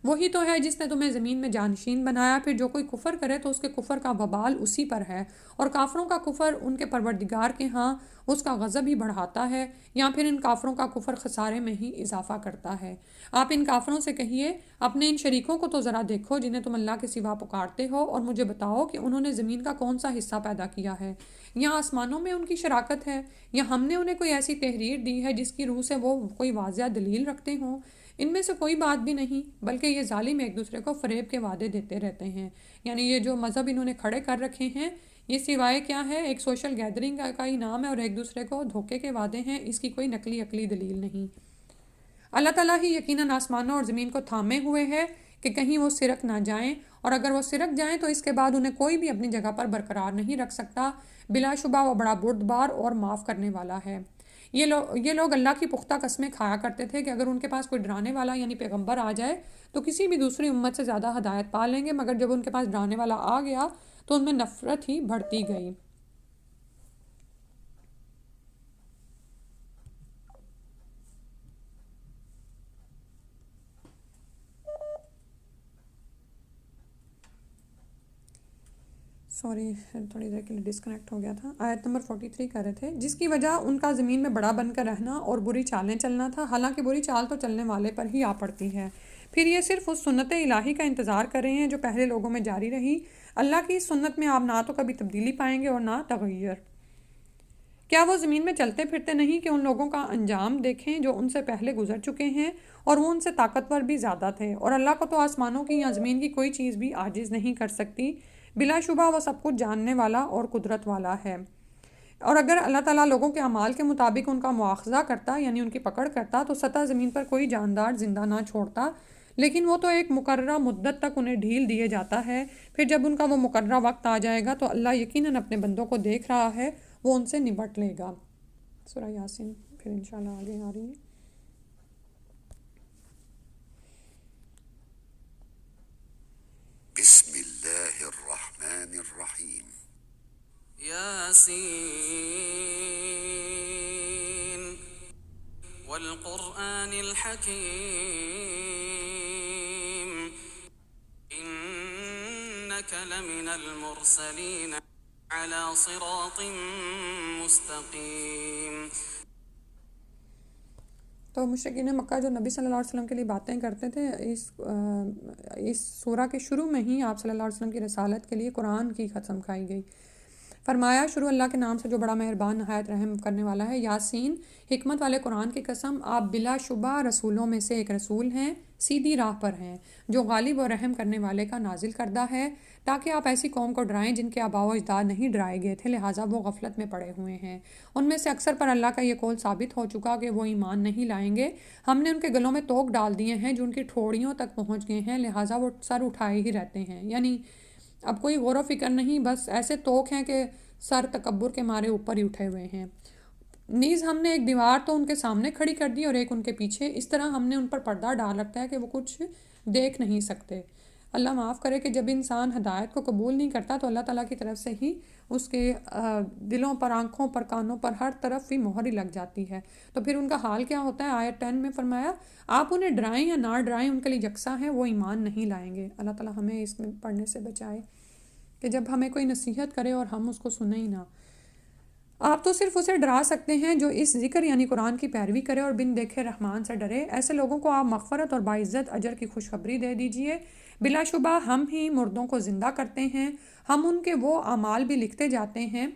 وہی تو ہے جس نے تمہیں زمین میں جانشین بنایا، پھر جو کوئی کفر کرے تو اس کے کفر کا وبال اسی پر ہے، اور کافروں کا کفر ان کے پروردگار کے ہاں اس کا غضب ہی بڑھاتا ہے، یا پھر ان کافروں کا کفر خسارے میں ہی اضافہ کرتا ہے۔ آپ ان کافروں سے کہیے اپنے ان شریکوں کو تو ذرا دیکھو جنہیں تم اللہ کے سوا پکارتے ہو، اور مجھے بتاؤ کہ انہوں نے زمین کا کون سا حصہ پیدا کیا ہے، یا آسمانوں میں ان کی شراکت ہے، یا ہم نے انہیں کوئی ایسی تحریر دی ہے جس کی روح سے وہ کوئی واضح دلیل رکھتے ہوں۔ ان میں سے کوئی بات بھی نہیں، بلکہ یہ ظالم ایک دوسرے کو فریب کے وعدے دیتے رہتے ہیں۔ یعنی یہ جو مذہب انہوں نے کھڑے کر رکھے ہیں، یہ سوائے کیا ہے، ایک سوشل گیدرنگ کا ہی نام ہے، اور ایک دوسرے کو دھوکے کے وعدے ہیں، اس کی کوئی نقلی عقلی دلیل نہیں۔ اللہ تعالیٰ ہی یقیناً آسمانوں اور زمین کو تھامے ہوئے ہے کہ کہیں وہ سرک نہ جائیں، اور اگر وہ سرک جائیں تو اس کے بعد انہیں کوئی بھی اپنی جگہ پر برقرار نہیں رکھ سکتا۔ بلا شبہ وہ بڑا بردبار اور معاف کرنے والا ہے۔ یہ لوگ اللہ کی پختہ قسمیں کھایا کرتے تھے کہ اگر ان کے پاس کوئی ڈرانے والا یعنی پیغمبر آ جائے تو کسی بھی دوسری امت سے زیادہ ہدایت پا لیں گے، مگر جب ان کے پاس ڈرانے والا آ گیا تو ان میں نفرت ہی بڑھتی گئی۔ سوری، تھوڑی دیر کے لیے ڈسکنیکٹ ہو گیا تھا۔ آیت نمبر 43 کر رہے تھے، جس کی وجہ ان کا زمین میں بڑا بن کر رہنا اور بری چالیں چلنا تھا، حالانکہ بری چال تو چلنے والے پر ہی آ پڑتی ہے۔ پھر یہ صرف اس سنت الہی کا انتظار کر رہے ہیں جو پہلے لوگوں میں جاری رہی۔ اللہ کی اس سنت میں آپ نہ تو کبھی تبدیلی پائیں گے اور نہ تغیر۔ کیا وہ زمین میں چلتے پھرتے نہیں کہ ان لوگوں کا انجام دیکھیں جو ان سے پہلے گزر چکے ہیں، اور وہ ان سے طاقتور بھی زیادہ تھے، اور اللہ کو تو آسمانوں کی یا زمین کی کوئی چیز بھی عاجز نہیں کر سکتی۔ بلا شبہ وہ سب کچھ جاننے والا اور قدرت والا ہے۔ اور اگر اللہ تعالیٰ لوگوں کے اعمال کے مطابق ان کا مواخذہ کرتا یعنی ان کی پکڑ کرتا تو سطح زمین پر کوئی جاندار زندہ نہ چھوڑتا، لیکن وہ تو ایک مقررہ مدت تک انہیں ڈھیل دیے جاتا ہے، پھر جب ان کا وہ مقررہ وقت آ جائے گا تو اللہ یقیناً اپنے بندوں کو دیکھ رہا ہے، وہ ان سے نمٹ لے گا۔ سورہ یاسین پھر انشاءاللہ آگے آ رہی ہے۔ بسم اللہ الرحمن الرحیم۔ ياسين والقرآن الحكيم إنك لمن المرسلين على صراط مستقيم۔ تو مشرکین مکہ جو نبی صلی اللہ علیہ وسلم کے لیے باتیں کرتے تھے، اس سورہ کے شروع میں ہی آپ صلی اللہ علیہ وسلم کی رسالت کے لیے قرآن کی قسم کھائی گئی۔ فرمایا شروع اللہ کے نام سے جو بڑا مہربان نہایت رحم کرنے والا ہے۔ یاسین، حکمت والے قرآن کی قسم، آپ بلا شبہ رسولوں میں سے ایک رسول ہیں، سیدھی راہ پر ہیں، جو غالب و رحم کرنے والے کا نازل کردہ ہے، تاکہ آپ ایسی قوم کو ڈرائیں جن کے آباء و اجداد نہیں ڈرائے گئے تھے، لہٰذا وہ غفلت میں پڑے ہوئے ہیں۔ ان میں سے اکثر پر اللہ کا یہ قول ثابت ہو چکا کہ وہ ایمان نہیں لائیں گے۔ ہم نے ان کے گلوں میں توق ڈال دیے ہیں جو ان کی ٹھوڑیوں تک پہنچ گئے ہیں، لہٰذا وہ سر اٹھائے ہی رہتے ہیں۔ یعنی اب کوئی غور و فکر نہیں، بس ایسے توق ہیں کہ سر تکبر کے مارے اوپر ہی اٹھے ہوئے ہیں۔ نیز ہم نے ایک دیوار تو ان کے سامنے کھڑی کر دی اور ایک ان کے پیچھے، اس طرح ہم نے ان پر پردہ ڈال رکھا ہے کہ وہ کچھ دیکھ نہیں سکتے۔ اللہ معاف کرے کہ جب انسان ہدایت کو قبول نہیں کرتا تو اللہ تعالیٰ کی طرف سے ہی اس کے دلوں پر، آنکھوں پر، کانوں پر، ہر طرف ہی مہر ہی لگ جاتی ہے، تو پھر ان کا حال کیا ہوتا ہے۔ آیت 10 میں فرمایا آپ انہیں ڈرائیں یا نہ ڈرائیں ان کے لیے یکساں ہے، وہ ایمان نہیں لائیں گے۔ اللہ تعالیٰ ہمیں اس میں پڑھنے سے بچائے کہ جب ہمیں کوئی نصیحت کرے اور ہم اس کو سنیں ہی نہ۔ آپ تو صرف اسے ڈرا سکتے ہیں جو اس ذکر یعنی قرآن کی پیروی کرے اور بن دیکھے رحمان سے ڈرے۔ ایسے لوگوں کو آپ مغفرت اور باعزت اجر کی خوشخبری دے دیجئے۔ بلا شبہ ہم ہی مردوں کو زندہ کرتے ہیں، ہم ان کے وہ اعمال بھی لکھتے جاتے ہیں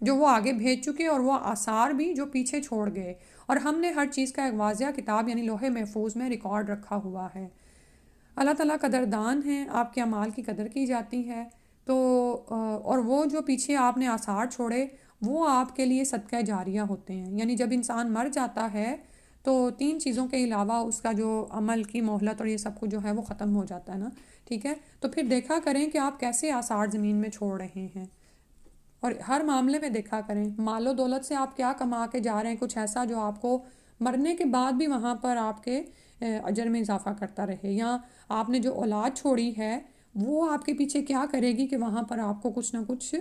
جو وہ آگے بھیج چکے اور وہ آثار بھی جو پیچھے چھوڑ گئے، اور ہم نے ہر چیز کا ایک واضح کتاب یعنی لوح محفوظ میں ریکارڈ رکھا ہوا ہے۔ اللہ تعالیٰ قدردان ہیں، آپ کے اعمال کی قدر کی جاتی ہے۔ تو اور وہ جو پیچھے آپ نے آثار چھوڑے وہ آپ کے لیے صدقہ جاریہ ہوتے ہیں. یعنی جب انسان مر جاتا ہے تو 3 چیزوں کے علاوہ اس کا جو عمل کی مہلت اور یہ سب کچھ جو ہے وہ ختم ہو جاتا ہے نا. ٹھیک ہے، تو پھر دیکھا کریں کہ آپ کیسے آثار زمین میں چھوڑ رہے ہیں، اور ہر معاملے میں دیکھا کریں مال و دولت سے آپ کیا کما کے جا رہے ہیں، کچھ ایسا جو آپ کو مرنے کے بعد بھی وہاں پر آپ کے اجر میں اضافہ کرتا رہے. یا آپ نے جو اولاد چھوڑی ہے وہ آپ کے پیچھے کیا کرے گی کہ وہاں پر آپ کو کچھ نہ کچھ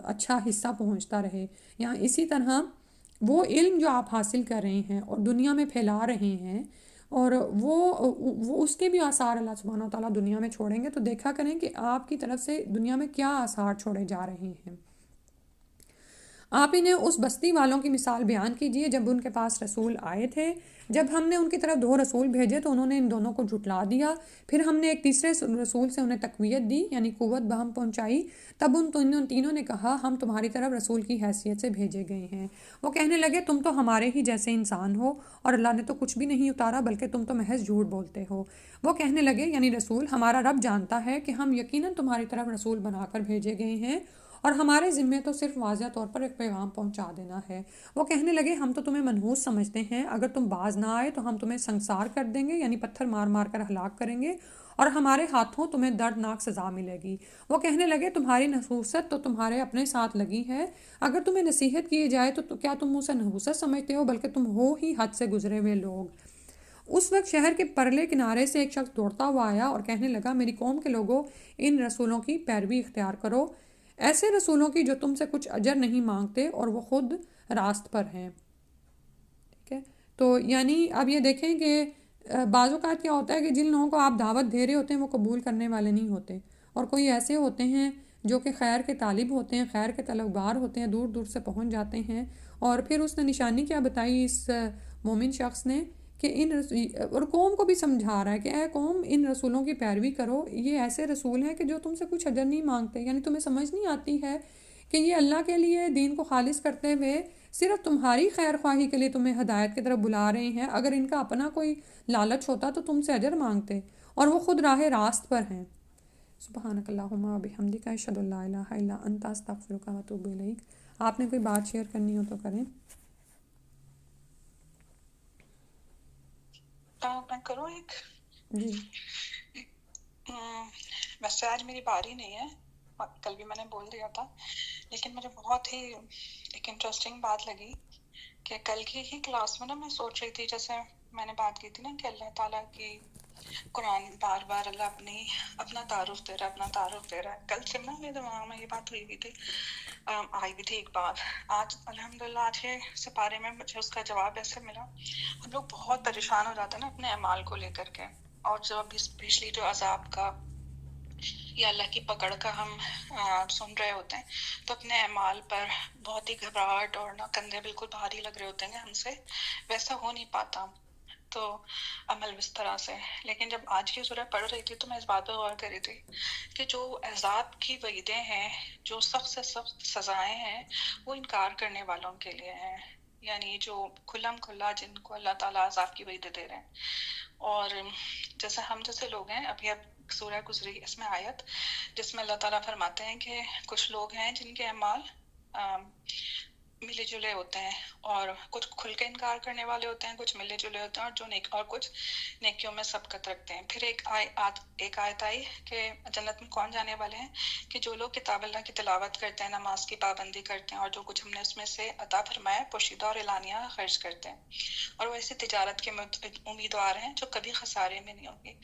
اچھا حصہ پہنچتا رہے. یا اسی طرح وہ علم جو آپ حاصل کر رہے ہیں اور دنیا میں پھیلا رہے ہیں، اور وہ اس کے بھی آثار اللہ سبحانہ و تعالیٰ دنیا میں چھوڑیں گے. تو دیکھا کریں کہ آپ کی طرف سے دنیا میں کیا آثار چھوڑے جا رہے ہیں. آپ انہیں اس بستی والوں کی مثال بیان کیجئے جب ان کے پاس رسول آئے تھے. جب ہم نے ان کی طرف 2 رسول بھیجے تو انہوں نے ان دونوں کو جھٹلا دیا. پھر ہم نے ایک تیسرے رسول سے انہیں تقویت دی، یعنی قوت بہم پہنچائی. تب ان تینوں نے کہا ہم تمہاری طرف رسول کی حیثیت سے بھیجے گئے ہیں. وہ کہنے لگے تم تو ہمارے ہی جیسے انسان ہو اور اللہ نے تو کچھ بھی نہیں اتارا بلکہ تم تو محض جھوٹ بولتے ہو. وہ کہنے لگے یعنی رسول، ہمارا رب جانتا ہے کہ ہم یقیناً تمہاری طرف رسول بنا کر بھیجے گئے ہیں اور ہمارے ذمے تو صرف واضح طور پر ایک پیغام پہنچا دینا ہے. وہ کہنے لگے ہم تو تمہیں منحوس سمجھتے ہیں، اگر تم باز نہ آئے تو ہم تمہیں سنسار کر دیں گے، یعنی پتھر مار مار کر ہلاک کریں گے، اور ہمارے ہاتھوں تمہیں دردناک سزا ملے گی. وہ کہنے لگے تمہاری نحوست تو تمہارے اپنے ساتھ لگی ہے، اگر تمہیں نصیحت کی جائے تو کیا تم اسے نحوست سمجھتے ہو، بلکہ تم ہو ہی حد سے گزرے ہوئے لوگ. اس وقت شہر کے پرلے کنارے سے ایک شخص دوڑتا ہوا آیا اور کہنے لگا میری قوم کے لوگوں، ان رسولوں کی پیروی اختیار کرو، ایسے رسولوں کی جو تم سے کچھ اجر نہیں مانگتے اور وہ خود راست پر ہیں. ٹھیک ہے، تو یعنی اب یہ دیکھیں کہ بعض اوقات کیا ہوتا ہے کہ جن لوگوں کو آپ دعوت دے رہے ہوتے ہیں وہ قبول کرنے والے نہیں ہوتے، اور کوئی ایسے ہوتے ہیں جو کہ خیر کے طالب ہوتے ہیں، خیر کے طلبگار ہوتے ہیں، دور دور سے پہنچ جاتے ہیں. اور پھر اس نے نشانی کیا بتائی اس مومن شخص نے کہ اور قوم کو بھی سمجھا رہا ہے کہ اے قوم، ان رسولوں کی پیروی کرو، یہ ایسے رسول ہیں کہ جو تم سے کچھ اجر نہیں مانگتے. یعنی تمہیں سمجھ نہیں آتی ہے کہ یہ اللہ کے لیے دین کو خالص کرتے ہوئے صرف تمہاری خیر خواہی کے لیے تمہیں ہدایت کی طرف بلا رہے ہیں. اگر ان کا اپنا کوئی لالچ ہوتا تو تم سے اجر مانگتے، اور وہ خود راہ راست پر ہیں. سبحانک اللہم و بحمدک، اشہد ان لا الہ الا انت، استغفرک و اتوب الیک. آپ نے کوئی بات شیئر کرنی ہو تو کریں. میں کروں ایک؟ جی ویسے آج میری باری نہیں ہے، کل بھی میں نے بول دیا تھا، لیکن مجھے بہت ہی ایک انٹرسٹنگ بات لگی کہ کل کی ہی کلاس میں نا میں سوچ رہی تھی، جیسے میں نے بات کی تھی نا کہ اللہ تعالیٰ کی قرآن بار بار اللہ اپنا تعارف دے رہا ہے. کل سے نا میرے دماغ میں یہ بات ہوئی ہوئی تھی، آئی بھی تھی ایک بات. آج الحمدللہ آج کے سپارے میں مجھے اس کا جواب ایسے ملا. ہم لوگ بہت پریشان ہو جاتے ہیں نا اپنے اعمال کو لے کر کے، اور جب ابھی پچھلی جو عذاب کا یا اللہ کی پکڑ کا ہم سن رہے ہوتے ہیں تو اپنے اعمال پر بہت ہی گھبراہٹ اور نا کندھے بالکل بھاری لگ رہے ہوتے ہیں، ہم سے ویسا ہو نہیں پاتا تو عمل اس طرح سے. لیکن جب آج کی سورہ پڑھ رہی تھی تو میں اس بات پہ غور کر رہی تھی کہ جو عذاب کی وعیدیں ہیں، جو سخت سے سخت سزائیں ہیں، وہ انکار کرنے والوں کے لیے ہیں. یعنی جو کھلم کھلا جن کو اللہ تعالیٰ عذاب کی وعیدیں دے رہے ہیں. اور جیسے ہم جیسے لوگ ہیں، ابھی اب سورہ گزری اس میں آیت جس میں اللہ تعالیٰ فرماتے ہیں کہ کچھ لوگ ہیں جن کے اعمال ملے جلے ہوتے ہیں، اور کچھ کھل کے انکار کرنے والے ہوتے ہیں، کچھ ملے جلے ہوتے ہیں، اور جو اور کچھ نیکیوں میں سبقت رکھتے ہیں. پھر ایک آیت آئی کہ جنت میں کون جانے والے ہیں کہ جو لوگ کتاب اللہ کی تلاوت کرتے ہیں، نماز کی پابندی کرتے ہیں، اور جو کچھ ہم نے اس میں سے عطا فرمایا پوشیدہ اور اعلانیہ خرچ کرتے ہیں، اور وہ ایسی تجارت کے امیدوار ہیں جو کبھی خسارے میں نہیں ہوگی.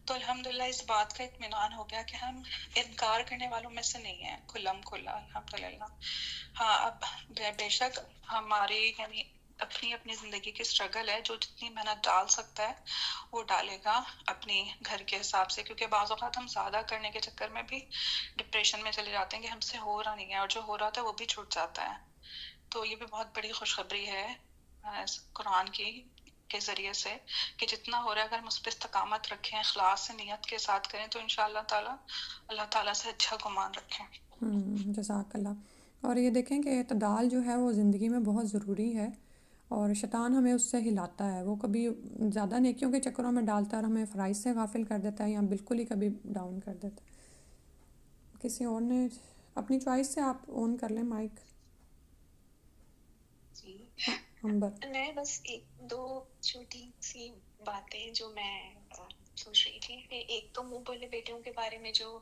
تو الحمدللہ اس بات کا اطمینان ہو گیا کہ ہم انکار کرنے والوں میں سے نہیں ہیں، کھلم کھلا الحمدللہ. ہاں اب بے شک ہماری یعنی اپنی زندگی کی اسٹرگل ہے، جو جتنی محنت ڈال سکتا ہے وہ ڈالے گا اپنی گھر کے حساب سے، کیونکہ بعض اوقات ہم زیادہ کرنے کے چکر میں بھی ڈپریشن میں چلے جاتے ہیں کہ ہم سے ہو رہا نہیں ہے، اور جو ہو رہا تھا وہ بھی چھوٹ جاتا ہے. تو یہ بھی بہت بڑی خوشخبری ہے قرآن کی کے ذریعے سے کہ جتنا ہو رہا ہے اگر ہم اس پہ استقامت رکھیں، اخلاص سے نیت کے ساتھ کریں تو انشاءاللہ تعالی اللہ تعالیٰ سے اچھا گمان رکھیں. جزاک اللہ. اور یہ دیکھیں کہ اعتدال جو ہے وہ زندگی میں بہت ضروری ہے، اور شیطان ہمیں اس سے ہلاتا ہے. وہ کبھی زیادہ نیکیوں کے چکروں میں ڈالتا ہے اور ہمیں فرائض سے غافل کر دیتا ہے، یا بالکل ہی کبھی ڈاؤن کر دیتا ہے. کسی اور نے اپنی چوائس سے آپ آن کر لیں مائک. جی امبر. میں بس ایک دو چھوٹی سی باتیں جو میں سوچ رہی تھی کہ ایک تو منہ بولے بیٹیوں کے بارے میں جو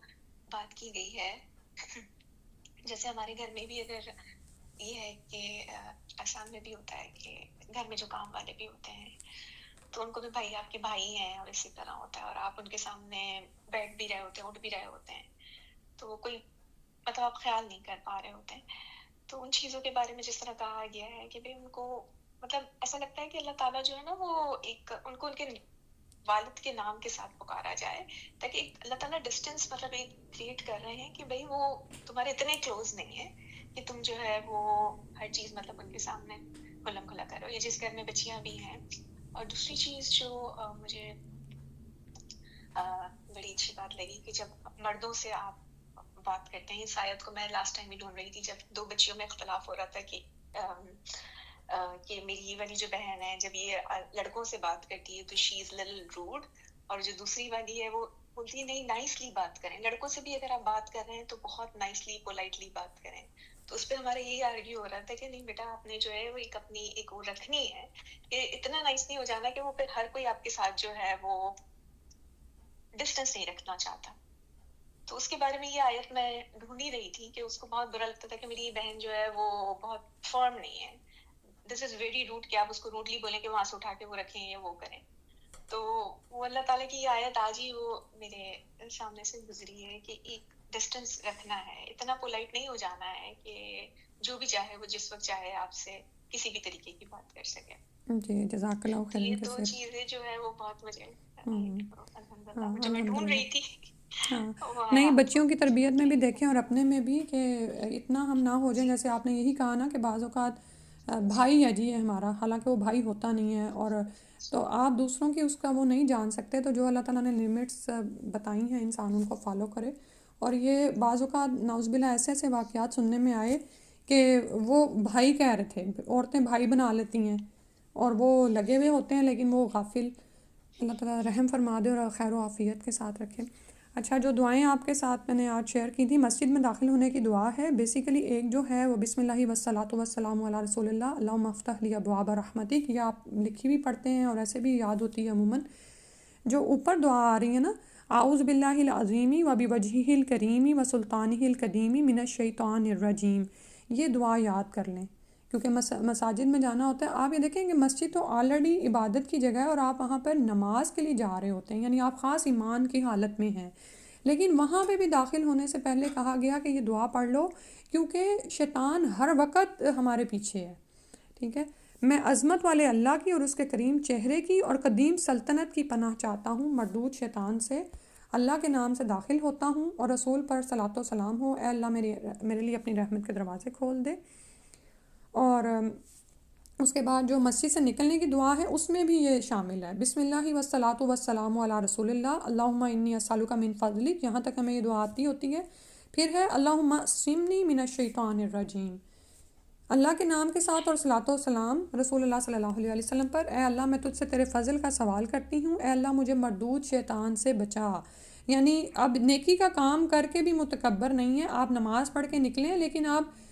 بات کی گئی ہے، جیسے ہمارے گھر میں بھی اگر یہ ہے کہ آسام میں بھی ہوتا ہے کہ گھر میں جو کام والے بھی ہوتے ہیں تو ان کو بھی بھائی آپ کے بھائی ہیں اور اسی طرح ہوتا ہے، اور آپ ان کے سامنے بیٹھ بھی رہے ہوتے ہیں، اٹھ بھی رہے ہوتے ہیں، تو کوئی مطلب آپ خیال نہیں کر پا رہے ہوتے ہیں. تو ان چیزوں کے بارے میں جس طرح کہا گیا ہے کہ ان کو مطلب ایسا لگتا ہے کہ اللہ تعالیٰ جو ہے نا وہ ایک ان کو ان کے والد کے نام کے ساتھ پکارا جائے، تاکہ ایک اللہ تعالیٰ ڈسٹینس مطلب ایک کریٹ کر رہے ہیں کہ بھائی وہ تمہارے اتنے کلوز نہیں ہے کہ تم جو ہے وہ ہر چیز مطلب ان کے سامنے کھلم کھلا کرو، یا جس گھر میں بچیاں بھی ہیں. اور دوسری چیز جو مجھے بڑی اچھی بات لگی کہ جب مردوں سے آپ بات کرتے ہیں، اس آیت کو میں لاسٹ ٹائم بھی ڈھونڈ رہی تھی جب دو بچیوں میں اختلاف ہو رہا تھا کہ میری یہ والی جو بہن ہے جب یہ لڑکوں سے بات کرتی ہے تو شی از لٹل روڈ، اور جو دوسری والی ہے وہ بولتی ہے نہیں نائسلی بات کریں، لڑکوں سے بھی اگر آپ بات کر رہے ہیں تو بہت نائسلی پولائٹلی بات کریں. تو اس پہ ہمارا یہی آرگیو ہو رہا تھا کہ نہیں بیٹا آپ نے جو ہے وہ ایک اپنی ایک وہ رکھنی ہے کہ اتنا نائس نہیں ہو جانا کہ وہ پھر ہر کوئی آپ کے ساتھ جو ہے وہ ڈسٹینس نہیں رکھنا چاہتا. تو اس کے بارے میں یہ آیت میں ڈھونڈ ہی رہی تھی کہ اس کو بہت برا لگتا تھا کہ میری یہ بہن جو ہے وہ بہت فرم نہیں ہے. دس از ویری روڈ کہ آپ اس کو روڈلی بولیں کہ وہاں سے اٹھا کے وہ رکھیں یا وہ کریں. تو وہ اللہ تعالیٰ کی یہ آیت آج ہی وہ میرے سامنے سے گزری ہے کہ ایک ڈسٹینس رکھنا ہے، اتنا پولائٹ نہیں ہو جانا ہے کہ جو بھی چاہے وہ جس وقت چاہے آپ سے کسی بھی طریقے کی بات کر سکے. جی جزاک اللہ تو یہ خیراً دو کثیر. چیزیں جو ہے وہ بہت مجھے ہاں الحمدللہ جو میں الحمد ڈھونڈ للہ. رہی تھی ہاں وہ نہیں، آپ کو بچیوں کی تربیت میں جی بھی دیکھیں اور اپنے میں بھی کہ اتنا ہم نہ ہو جائیں. جیسے آپ نے یہی کہا نا کہ بعض اوقات بھائی ہے جی ہے ہمارا، حالانکہ وہ بھائی ہوتا نہیں ہے، اور تو آپ دوسروں کی اس کا وہ نہیں جان سکتے. تو جو اللہ تعالیٰ نے لمٹس بتائی ہیں انسان ان کو فالو کرے. اور یہ بعض اوقات نعوذ باللہ ایسے ایسے واقعات سننے میں آئے کہ وہ بھائی کہہ رہے تھے، عورتیں بھائی بنا لیتی ہیں اور وہ لگے ہوئے ہوتے ہیں لیکن وہ غافل. اللہ تعالیٰ رحم فرما دے اور خیر و عافیت کے ساتھ رکھے. اچھا، جو دعائیں آپ کے ساتھ میں نے آج شیئر کی تھی، مسجد میں داخل ہونے کی دعا ہے. بیسیکلی ایک جو ہے وہ بسم اللہ والصلاۃ والسلام علی رسول اللہ اللہم افتح لی ابواب رحمتک، یہ آپ لکھی بھی پڑھتے ہیں اور ایسے بھی یاد ہوتی ہے عموماً. جو اوپر دعا آ رہی ہے نا، اعوذ باللہ العظیم و بوجہہ الکریم و سلطانہ القدیم من الشیطان الرجیم، یہ دعا یاد کر لیں کیونکہ مساجد میں جانا ہوتا ہے. آپ یہ دیکھیں کہ مسجد تو آلریڈی عبادت کی جگہ ہے اور آپ وہاں پر نماز کے لیے جا رہے ہوتے ہیں، یعنی آپ خاص ایمان کی حالت میں ہیں، لیکن وہاں پہ بھی داخل ہونے سے پہلے کہا گیا کہ یہ دعا پڑھ لو کیونکہ شیطان ہر وقت ہمارے پیچھے ہے. ٹھیک ہے، میں عظمت والے اللہ کی اور اس کے کریم چہرے کی اور قدیم سلطنت کی پناہ چاہتا ہوں مردود شیطان سے. اللہ کے نام سے داخل ہوتا ہوں اور رسول پر صلاۃ و سلام ہو. اے اللہ میرے لیے اپنی رحمت کے دروازے کھول دے. اور اس کے بعد جو مسجد سے نکلنے کی دعا ہے اس میں بھی یہ شامل ہے، بسم اللہ والصلاۃ والسلام علی رسول اللہ اللہم انی اسألک من فضلک، یہاں تک ہمیں یہ دعا آتی ہوتی ہے. پھر ہے اللہم اعصمنی من الشیطان الرجیم، اللہ کے نام کے ساتھ اور صلاۃ و سلام رسول اللہ صلی اللہ علیہ وسلم پر. اے اللہ میں تجھ سے تیرے فضل کا سوال کرتی ہوں، اے اللہ مجھے مردود شیطان سے بچا. یعنی اب نیکی کا کام کر کے بھی متکبر نہیں ہے، آپ نماز پڑھ کے نکلیں لیکن آپ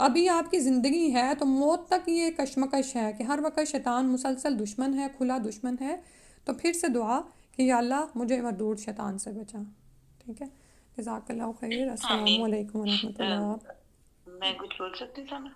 ابھی آپ کی زندگی ہے تو موت تک یہ کشمکش ہے کہ ہر وقت شیطان مسلسل دشمن ہے، کھلا دشمن ہے. تو پھر سے دعا کہ یا اللہ مجھے مردود شیطان سے بچا. ٹھیک ہے، جزاک اللہ خیر. السلام آمین. علیکم ورحمۃ اللہ. میں کچھ بول سکتی تھا نا؟